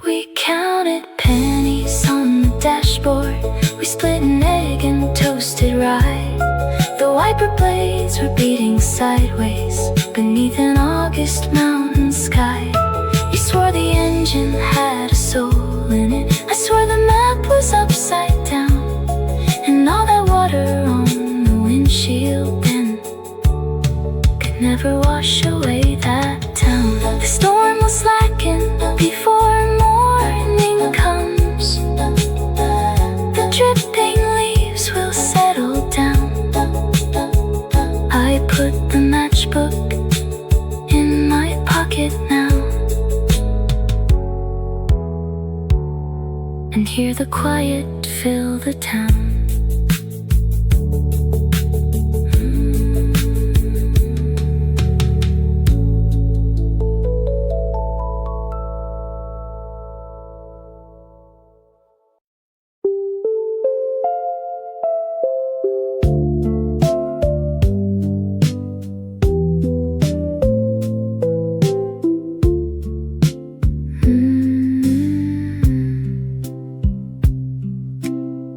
We counted pennies on the dashboard. We split an egg and toasted rye. The wiper blades were beating sideways beneath an August mountain sky. You swore the engine had a soul in it. I swore the map was upside down. And all that water on the windshield then could never wash away that town. The storm will slacken before morning comes. The dripping leaves will settle down. I put the matchbook in my pocket now and hear the quiet fill the town.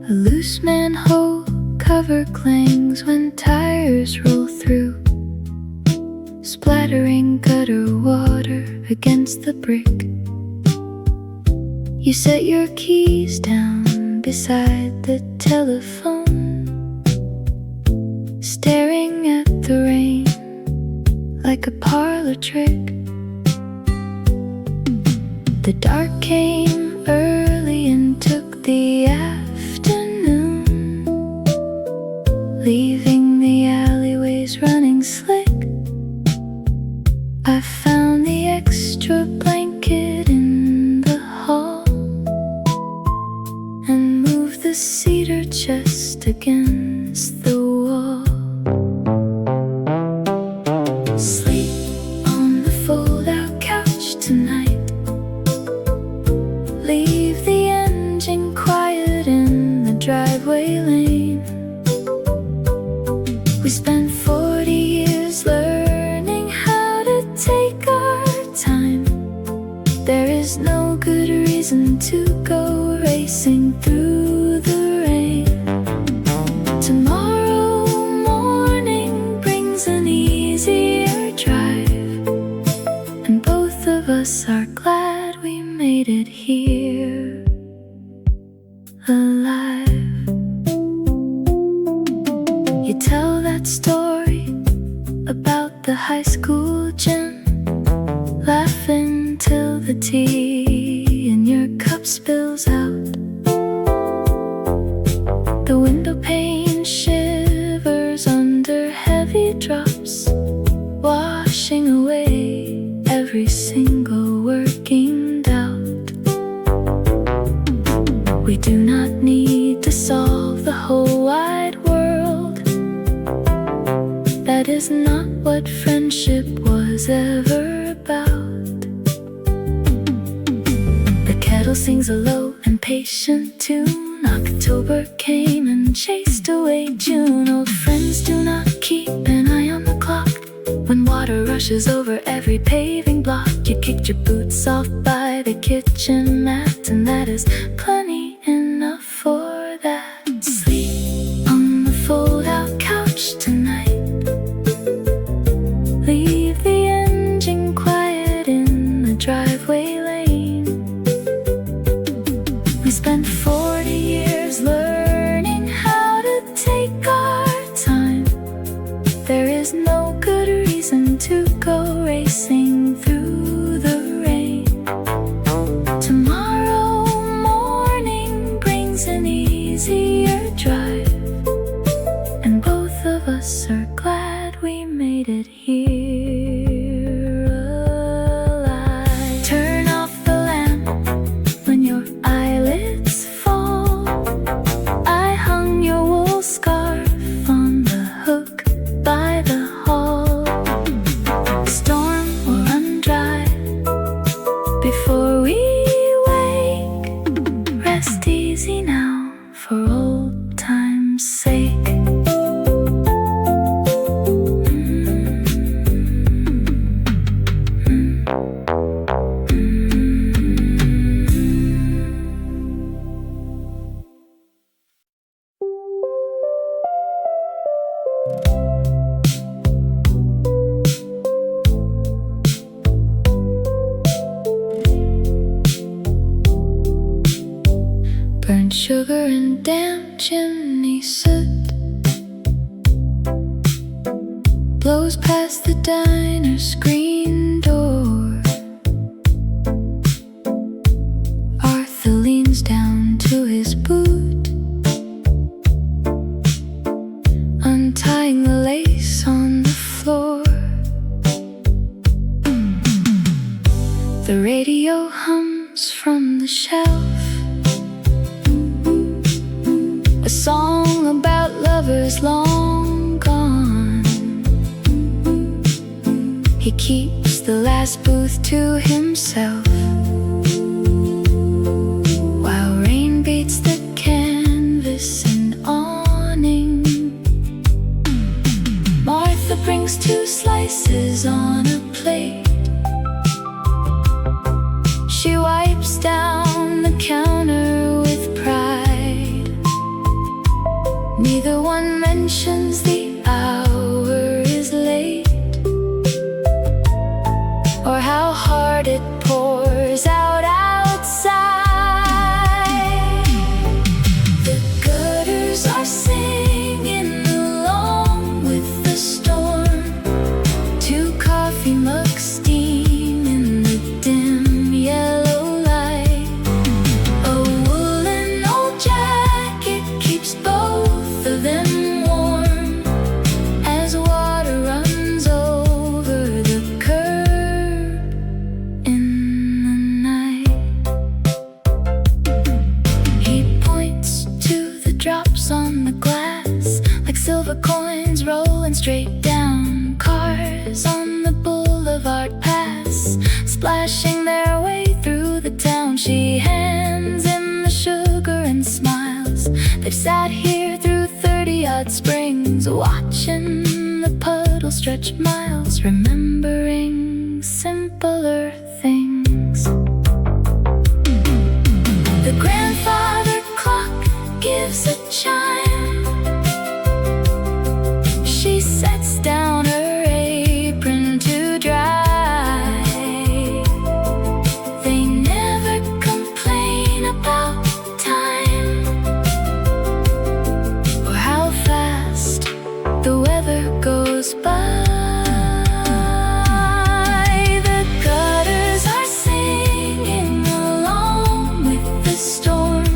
A loose manhole cover clangs when tires roll through, splattering gutter water against the brick. You set your keys down beside the telephone, staring at the rain like a parlor trick. The dark came early and took the afternoon, leaving the alleyways running slick. I found the extra blanket in the hall and moved the cedar chest against the wall. Sleep on the fold-out couch tonight. Leave the engine quiet in the driveway lane. We spent 40 years learning how to take our time. There is no good reason to go racing through the rain. Tomorrow morning brings an easier drive, and both of us are glad we made it here alive. You tell that story about the high school gym, laughing till the tea in your cup spills out. The window pane shivers under heavy drops, washing away every single working doubt. We do not need to solve the whole wide world. That is not what friendship was ever about. The kettle sings a low and patient tune. October came and chased away June. Old friends do not keep an eye on the clock. When water rushes over every paving block, you kicked your boots off by the kitchen mat, and that is plenty enough for that. Sleep on the fold-out couch tonight. Leave the engine quiet in the driveway lane. We spent 40 years learning how to take dancing through the rain. Tomorrow morning brings an easier drive, and both of us are glad we made it here alive. Turn off the lamp when your eyelids fall. I hung your wool scarf on the hook by the hall. Storm will run dry before we wake. Rest easy now for old time's sake. Burnt sugar and damp chimney soot blows past the diner screen door. Arthur leans down to his boot, untying the lace on the floor. The radio hums from the shelf, a song about lovers long gone. He keeps the last booth to himself, while rain beats the canvas and awning. Martha brings 2 slices on a plate. She wipes down the counter with pride. Neither one mentions the hour is late, or how hard it pours out outside. The gutters are singing along with the storm. 2 coffee mugs steam in the dim yellow light. A woolen old jacket keeps both of them warm as water runs over the curb in the night. He points to the drops on the glass like silver coins rolling straight down. Cars on the boulevard pass, splashing their way through the town. She hands him the sugar and smiles. They've sat here through 30-odd springs, watching the puddle stretch miles, remembering simpler things. The grandfather clock gives a chime. She sets down her apron to dry. They never complain about time, or how fast the weather goes by. The gutters are singing along with the storm.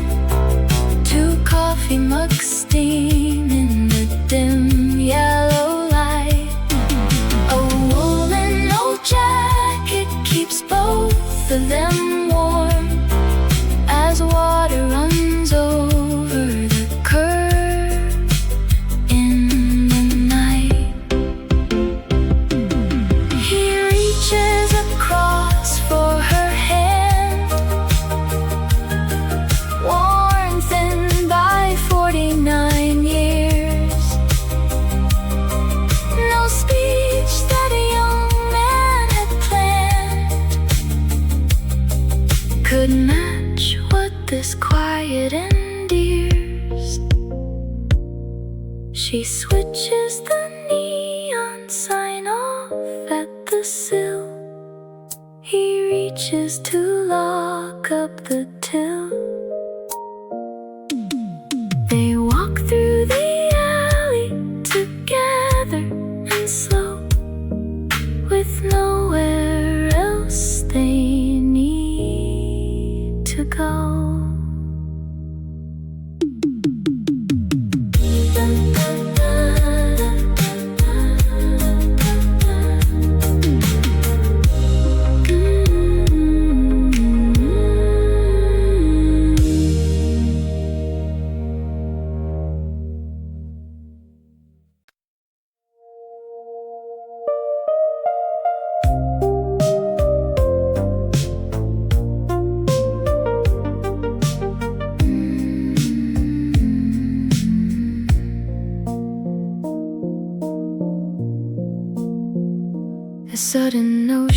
2 coffee mugs steam in the dim yellow light. A woolen old jacket keeps both of them warm as water runs over the curb in the night. He reaches across for her hand, worn thin by 49 years. No speech that a young man had planned could match what this quiet endears. She switches the neon sign off at the sill. He reaches to lock up the till. They walk through the alley together and slow, with nowhere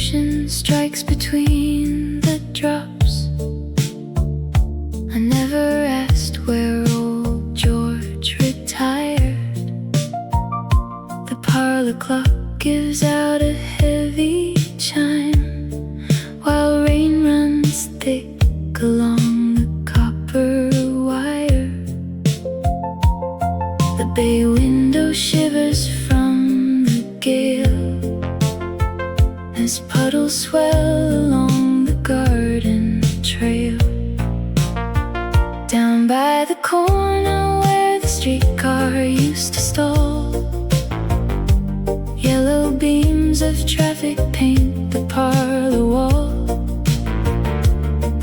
motion strikes between the drops. I never asked where old George retired. The parlor clock gives out a heavy chime, while rain runs thick along the copper wire. The bay window shivers from the gale as puddles swell along the garden trail. Down by the corner where the streetcar used to stall, yellow beams of traffic paint the parlor wall.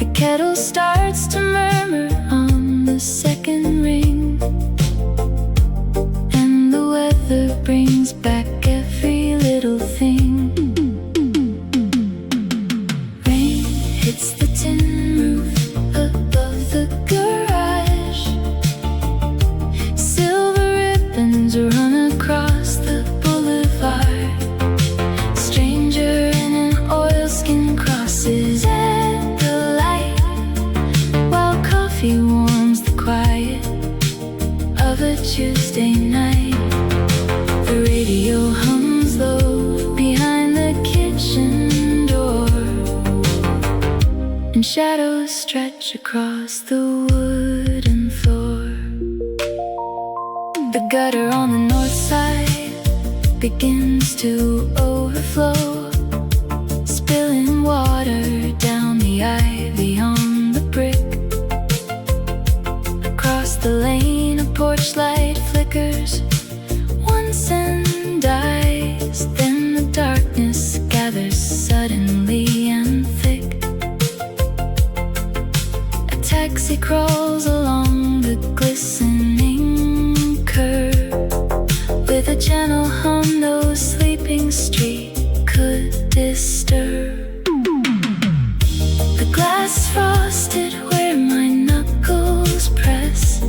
The kettle starts to murmur on the second ring, and the weather brings back every little thing. Rain hits the tin roof above the garage. Silver ribbons run across the boulevard. Stranger in an oilskin crosses at the light, while coffee warms the quiet of a Tuesday night. The radio hums low behind the kitchen door, and shadows stretch across the wooden floor. The gutter on the north side begins to overflow, spilling water down the ivy on the brick. Across the lane a porch light flickers once and dies, then the darkness gathers suddenly and thick. A taxi crawls along the glistening curb with a gentle hum no sleeping street could disturb. The glass frosted where my knuckles press,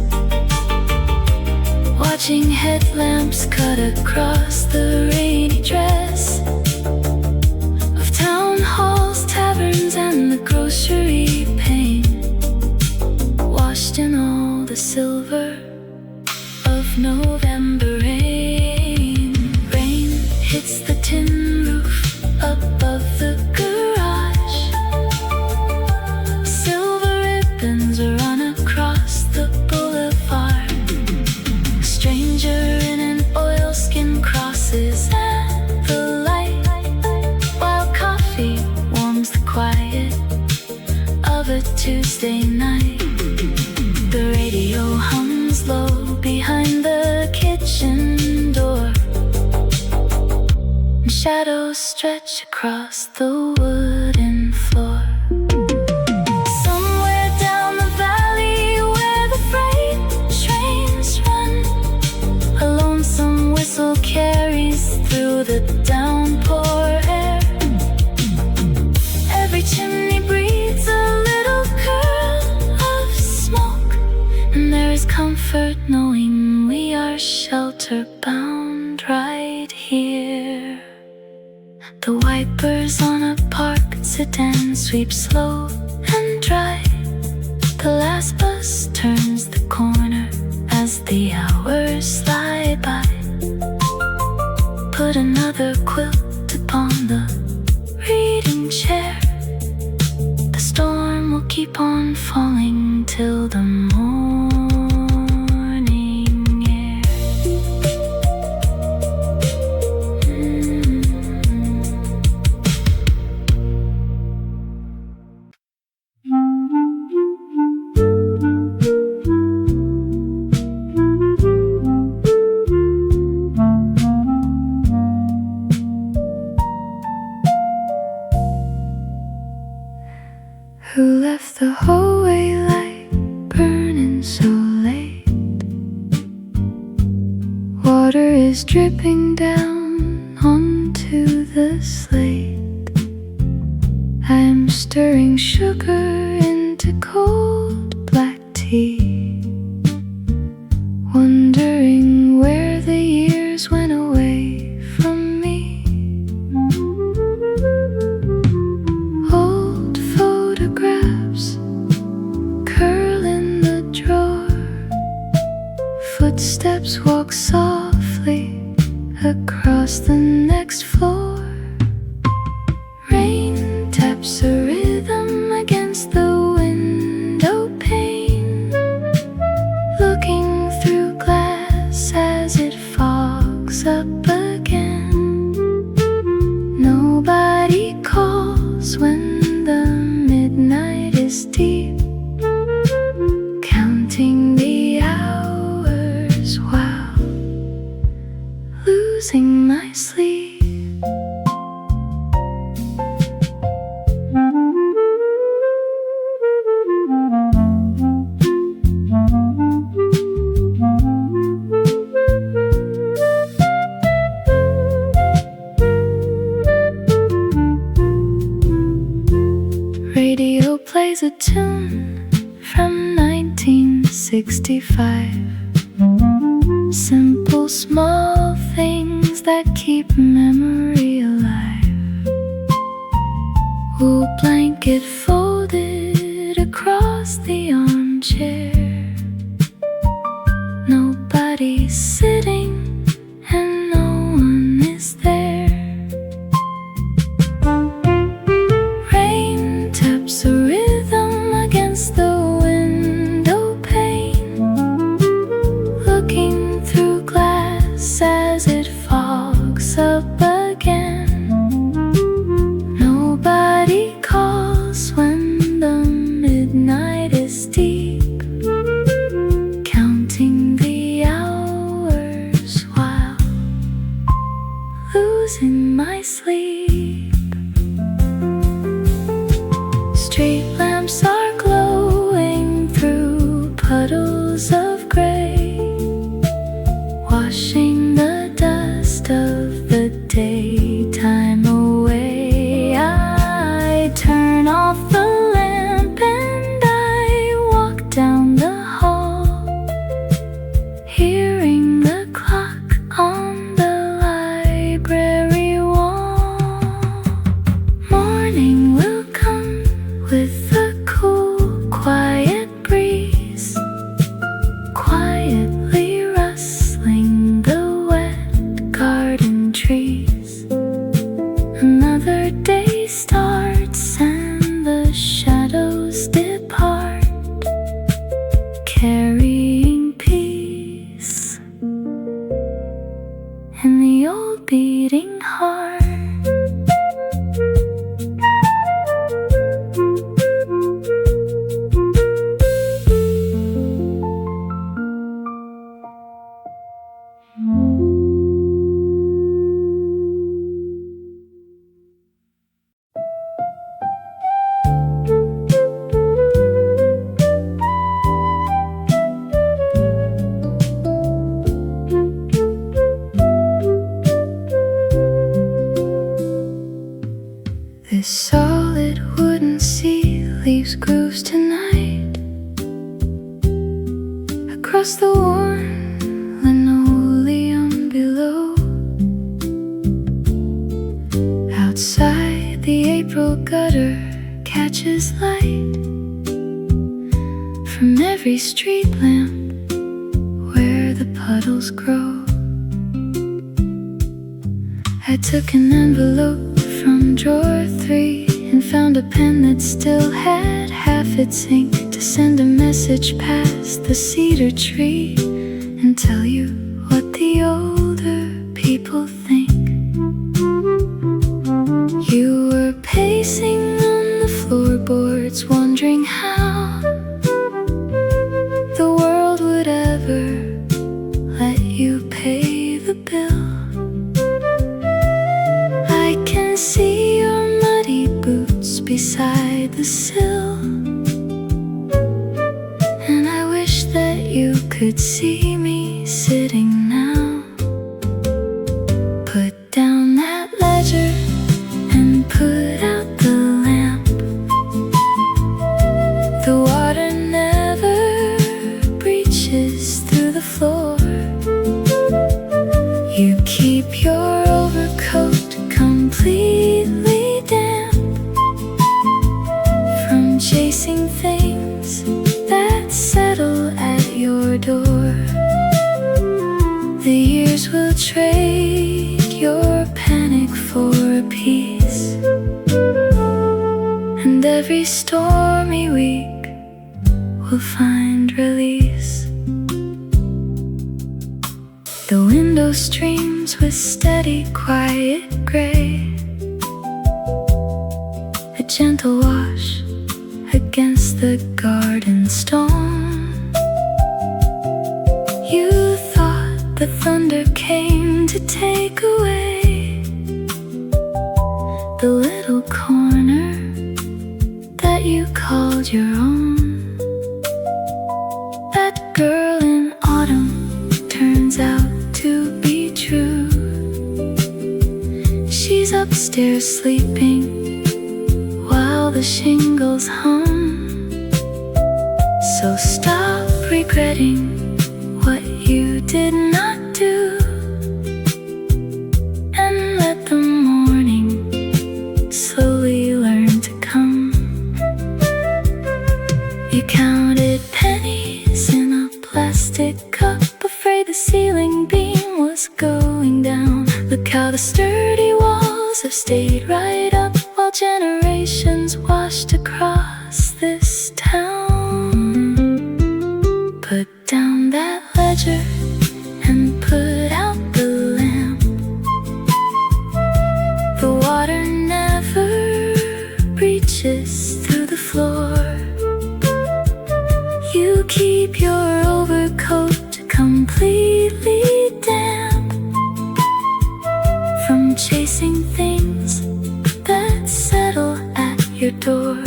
watching headlamps cut across the rainy dress of town halls, taverns, and the grocery pane, washed in all the silver of November rain. Rain hits the tin roof above the garage. Silver ribbons run across the boulevard. A stranger in an oilskin crosses at the light, while coffee warms the quiet of a Tuesday night. The radio hums low behind the kitchen door, and shadows stretch across the wooden floor. Somewhere down the valley where the freight trains run, a lonesome whistle carries through the downpour air. Every chimney breathes a little curl of smoke, and there is comfort knowing we are shelter bound right here. The wipers on a parked sedan sweep slow and dry. The last bus turns the corner as the hours slide by. Put another quilt upon the reading chair. The storm will keep on falling till the morning air. Who left the hallway light burning so late? Water is dripping down onto the slate. I'm stirring sugar into cold black tea, wondering where the years went away from me. taps a rhythm against the window pane, looking through glass as it fogs up again. Nobody calls when the midnight is deep, counting the hours while losing my sleep. Radio plays a tune from 1965. Simple small things that keep memory alive. Wool blanket folded across the armchair. Nobody's sitting and no one is there. Rain taps a rhythm against the window pane, looking through glass as it fogs up again. Nobody calls when the midnight is deep, counting the hours while losing my sleep. Street lamps are glowing through puddles of gray, washing the dust of the daytime away. I turn off the lamp and I walk down the hall, hearing the clock on the library wall. Morning will come with a cool, quiet breeze, quietly rustling the wet garden trees. Another day starts and the shadows depart, carrying peace in the old beating heart. This solid wooden sea leaves grooves tonight across the worn linoleum below. Outside, the April gutter catches light from every street lamp where the puddles grow. I took an envelope from drawer 3 and found a pen that still had half its ink, to send a message past the cedar tree and tell you what the older people think. You were pacing on the floorboards, wondering how the world would ever let you pay the bill. I can see your muddy boots beside the sill, and I wish that you could see me sitting now. Put down that ledger and put out the lamp. The water never breaches through the floor. You keep your overcoat completely damp from chasing things that settle at your door. And every stormy week will find release. The window streams with steady, quiet gray, a gentle wash against the garden stone. You thought the thunder came to take away the little corner that you called your own. That girl in autumn turns out to be true. She's upstairs sleeping while the shingles hum. So stop regretting what you did not do, and let the morning slowly learn to come. You counted pennies in a plastic cup, afraid the ceiling beam was going down. Look how the sturdy walls have stayed right up, while generations washed across this town. Put down that ledger and put out the lamp. The water never reaches through the floor. You keep your overcoat completely damp from chasing things that settle at your door.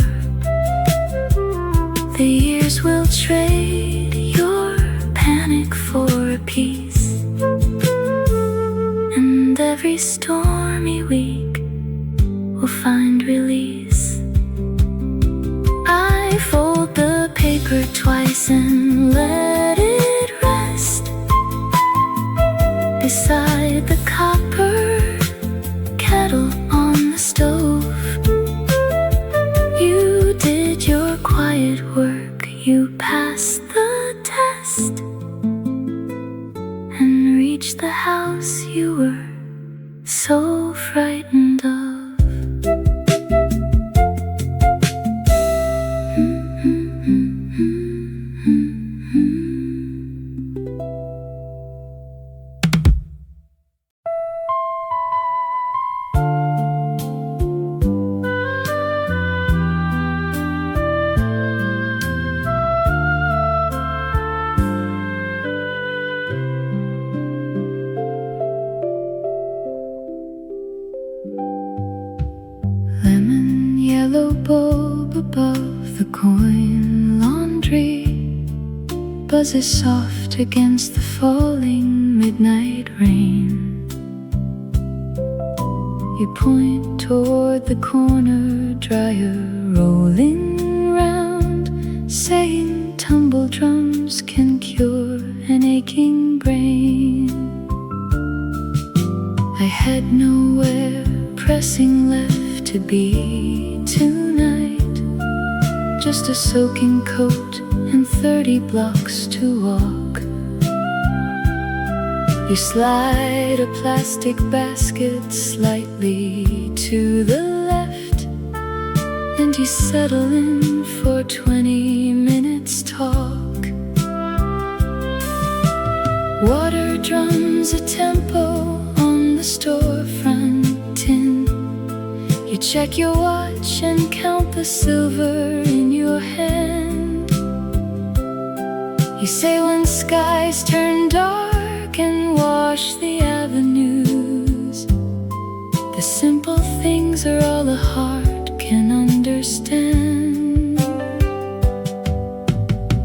The years will trade your panic for a peace, and every stormy week will find release. I fold the paper twice and let it rest beside the copper kettle on the stove. You did your quiet work, you passed the test, and reached the house you were so frightened of. Lemon yellow bulb above the coin laundry buzzes soft against the falling midnight rain. You point toward the corner dryer rolling round, saying tumble drums can cure an aching brain. I had nowhere pressing left to be tonight, just a soaking coat and 30 blocks to walk. You slide a plastic basket slightly to the left, and you settle in for 20 minutes talk. Water drums a tempo on the storefront tin. You check your watch and count the silver in your hand. You say when skies turn dark and wash the avenues, the simple things are all a heart can understand.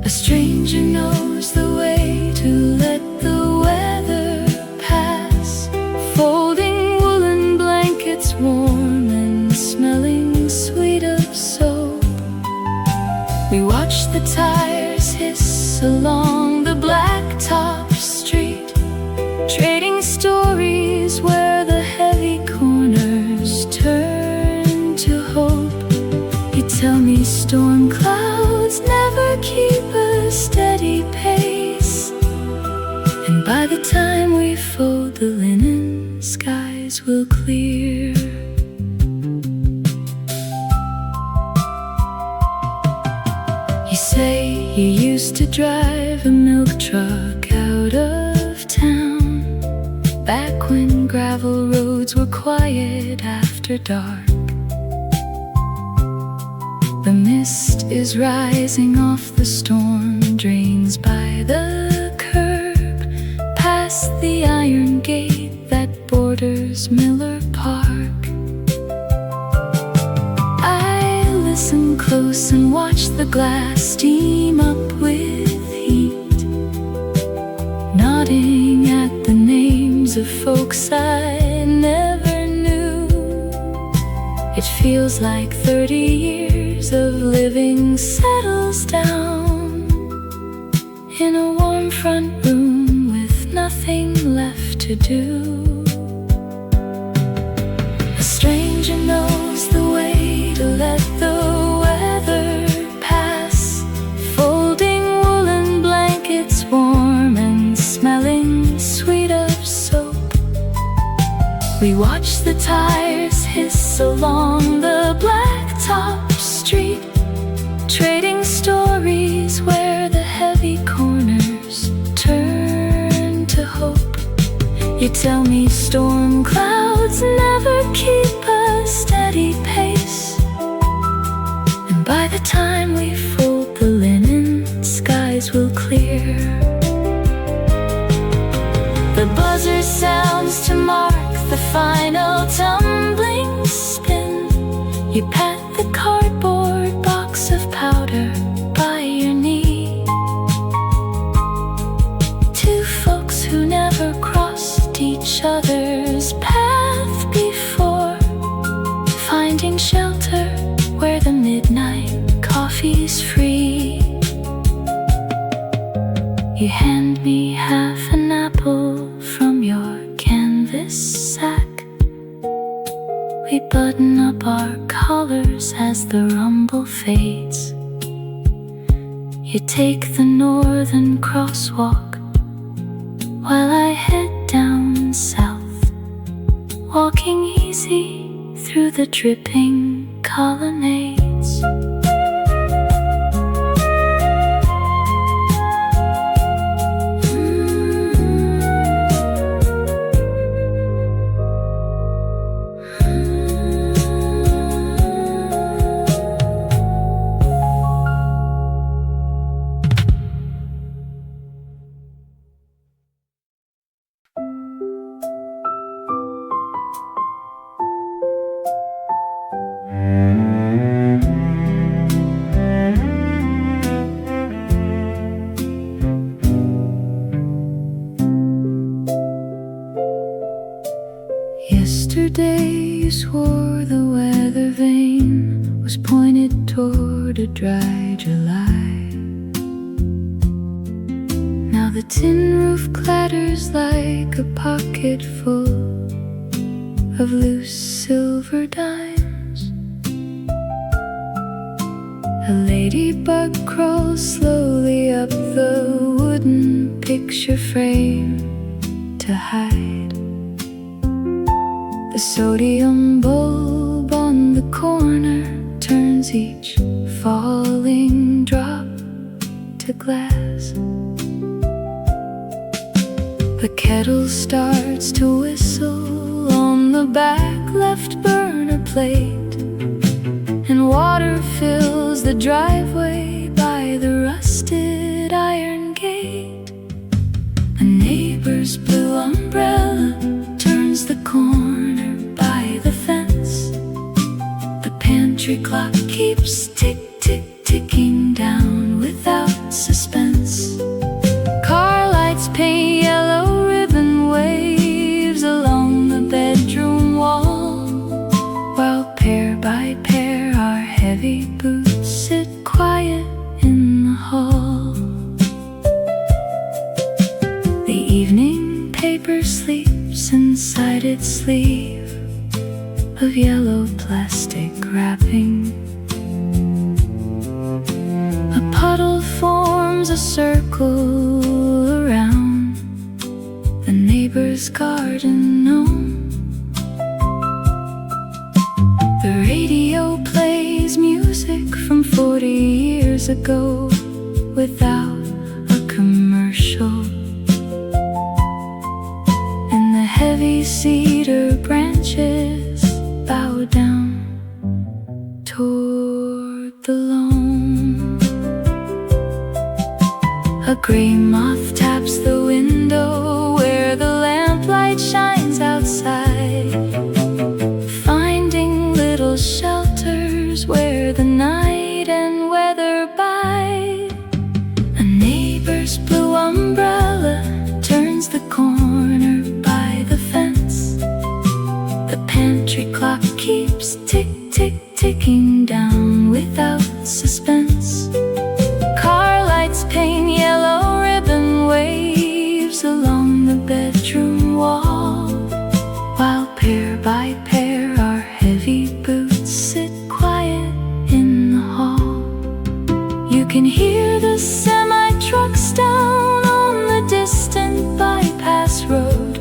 A stranger knows the way to let the weather pass, folding woolen blankets warm and smelling sweet of soap. We watch the tires hiss along the blacktop street, trading stories where the heavy corners turn to hope. You tell me storm clouds never keep a steady pace, and by the time we fold the linen, skies will clear. say you used to drive a milk truck out of town, back when gravel roads were quiet after dark. The mist is rising off the storm drains by the curb, past the iron gate that borders Miller Park. I listen close and watch the glass steam up with heat, nodding at the names of folks I never knew. It feels like 30 years of living settles down in a warm front room with nothing left to do. A stranger knows the way to let the weather pass, folding woolen blankets warm and smelling sweet of soap. We watch the tires hiss along the blacktop street, trading stories where the heavy corners turn to hope. You tell me storm clouds never keep a steady pace, and by the time we fold the linen, skies will clear. The buzzer sounds to mark the final tumbling spin. You pat the cardboard box of powder by your knee. Two folks who never crossed each other's path before, finding shelter where the midnight coffee's free. You hand me half an apple from your canvas sack. We button up our collars as the rumble fades. You take the northern crosswalk while I head down south, walking easy through the dripping colonnades. Yesterday you swore the weather vane was pointed toward a dry July. Now the tin roof clatters like a pocket full of loose silver dimes. A ladybug crawls slowly up the wooden picture frame to hide. The sodium bulb on the corner turns each falling drop to glass. The kettle starts to whistle on the back left burner plate, and water fills the driveway by the rusted iron gate. A neighbor's blue umbrella turns the corner by the fence. The pantry clock keeps ticking down without suspense. Car lights paint yellow ribbon waves along the bedroom wall, while pair by pair our heavy boots sit quiet in the hall. The evening paper sleeps inside its sleeve of yellow plastic wrapping. A puddle forms a circle around the neighbor's garden gnome. The radio plays music from 40 years ago, without a commercial. And the heavy cedar branches bow down toward the lawn. A gray moth taps the window where the lamplight shines outside, finding little shelters where the night and weather bide. A neighbor's blue umbrella turns the corner by the fence. The pantry clock keeps tick, tick, ticking down without suspense. Car lights paint yellow ribbon waves along the bedroom wall, while pair by pair our heavy boots sit quiet in the hall. You can hear the semi-trucks down on the distant bypass road.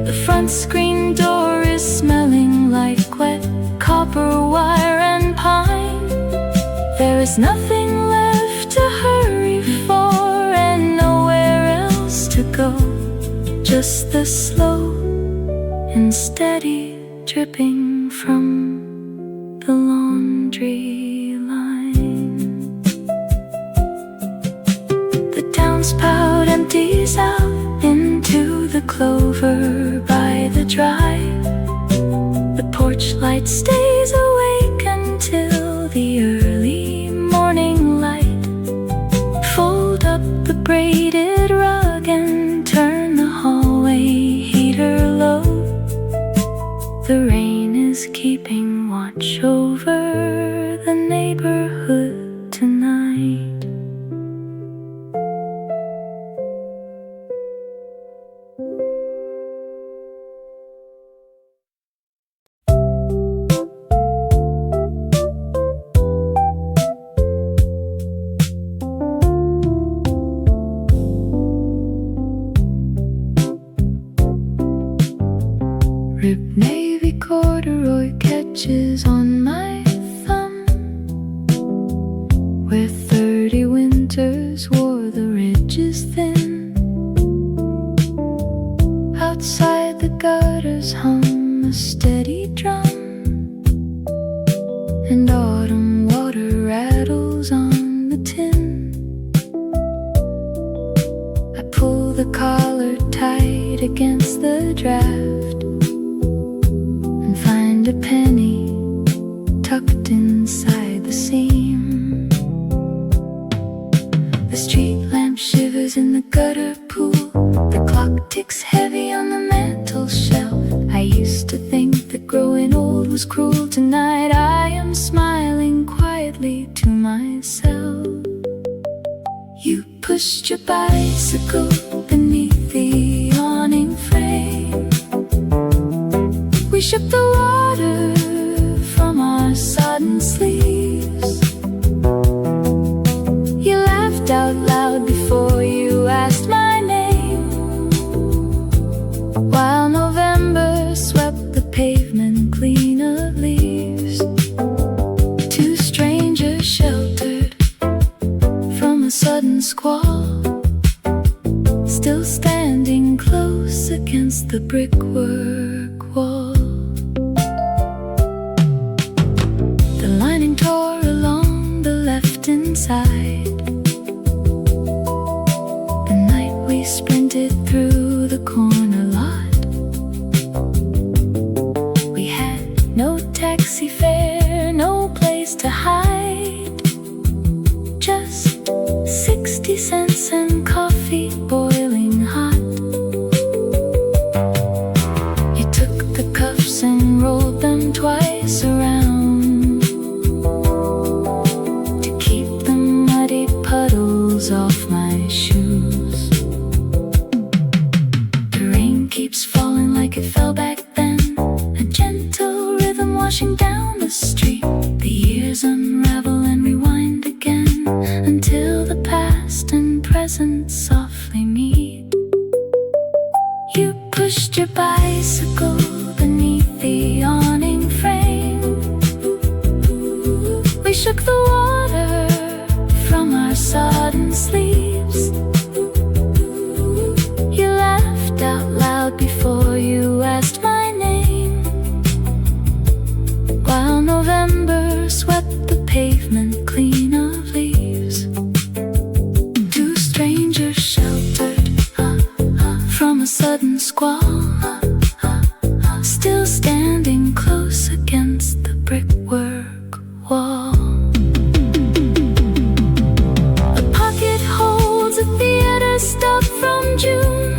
The front screen door is smelling like wet copper wire and pine. There is nothing left to hurry for and nowhere else to go, just the slow and steady dripping from the laundry line. The downspout empties out into the clover by the drive. The porch light stays awake until the early morning light. Fold up the braided rug and turn the hallway heater low. The rain is keeping watch over the neighborhood tonight. Ripped navy corduroy catches on my thumb, where 30 winters wore the ridges thin. Outside the gutters hum a steady drum, and autumn water rattles on the tin. I pull the collar tight against the draft, a penny tucked inside the seam. The street lamp shivers in the gutter pool. The clock ticks heavy on the mantel shelf. I used to think that growing old was cruel. Tonight I am smiling quietly to myself. You pushed your bicycle beneath the awning frame. We shook the water from our sodden sleeves. You laughed out loud before you asked my name, while November swept the pavement clean of leaves. Two strangers sheltered from a sudden squall, still standing close against the brickwork wall. Tore along the left inside. The night we sprinted through the corner lot. We had no taxi fare, no place to hide, just 60 cents and coffee boiling hot. You took the cuffs and rolled them twice around, off my shoes. The rain keeps falling like it fell back then, a gentle rhythm washing down the street. The years unravel and rewind again until the past and present softly meet. You pushed your bicycle beneath the awning frame. We shook the water from our sodden sleeves. You laughed out loud before you asked my name, while November swept the pavement clean of leaves. Two strangers sheltered from a sudden squall, still standing close against the brickwork wall. A pocket holds a theater stub from June,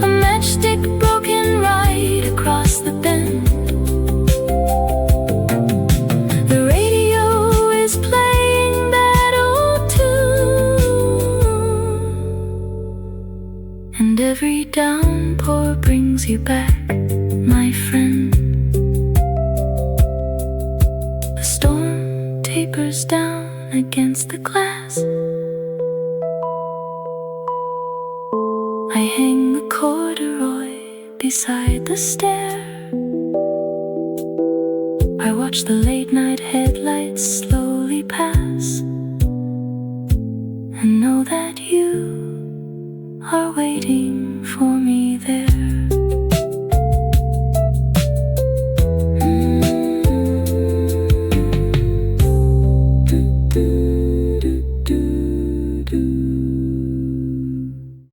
a matchstick broken right across the bend. The radio is playing that old tune, and every downpour brings you back, my friend. The storm tapers down against the glass. I hang the corduroy beside the stair. I watch the late night headlights slowly pass, and know that you are waiting for me there.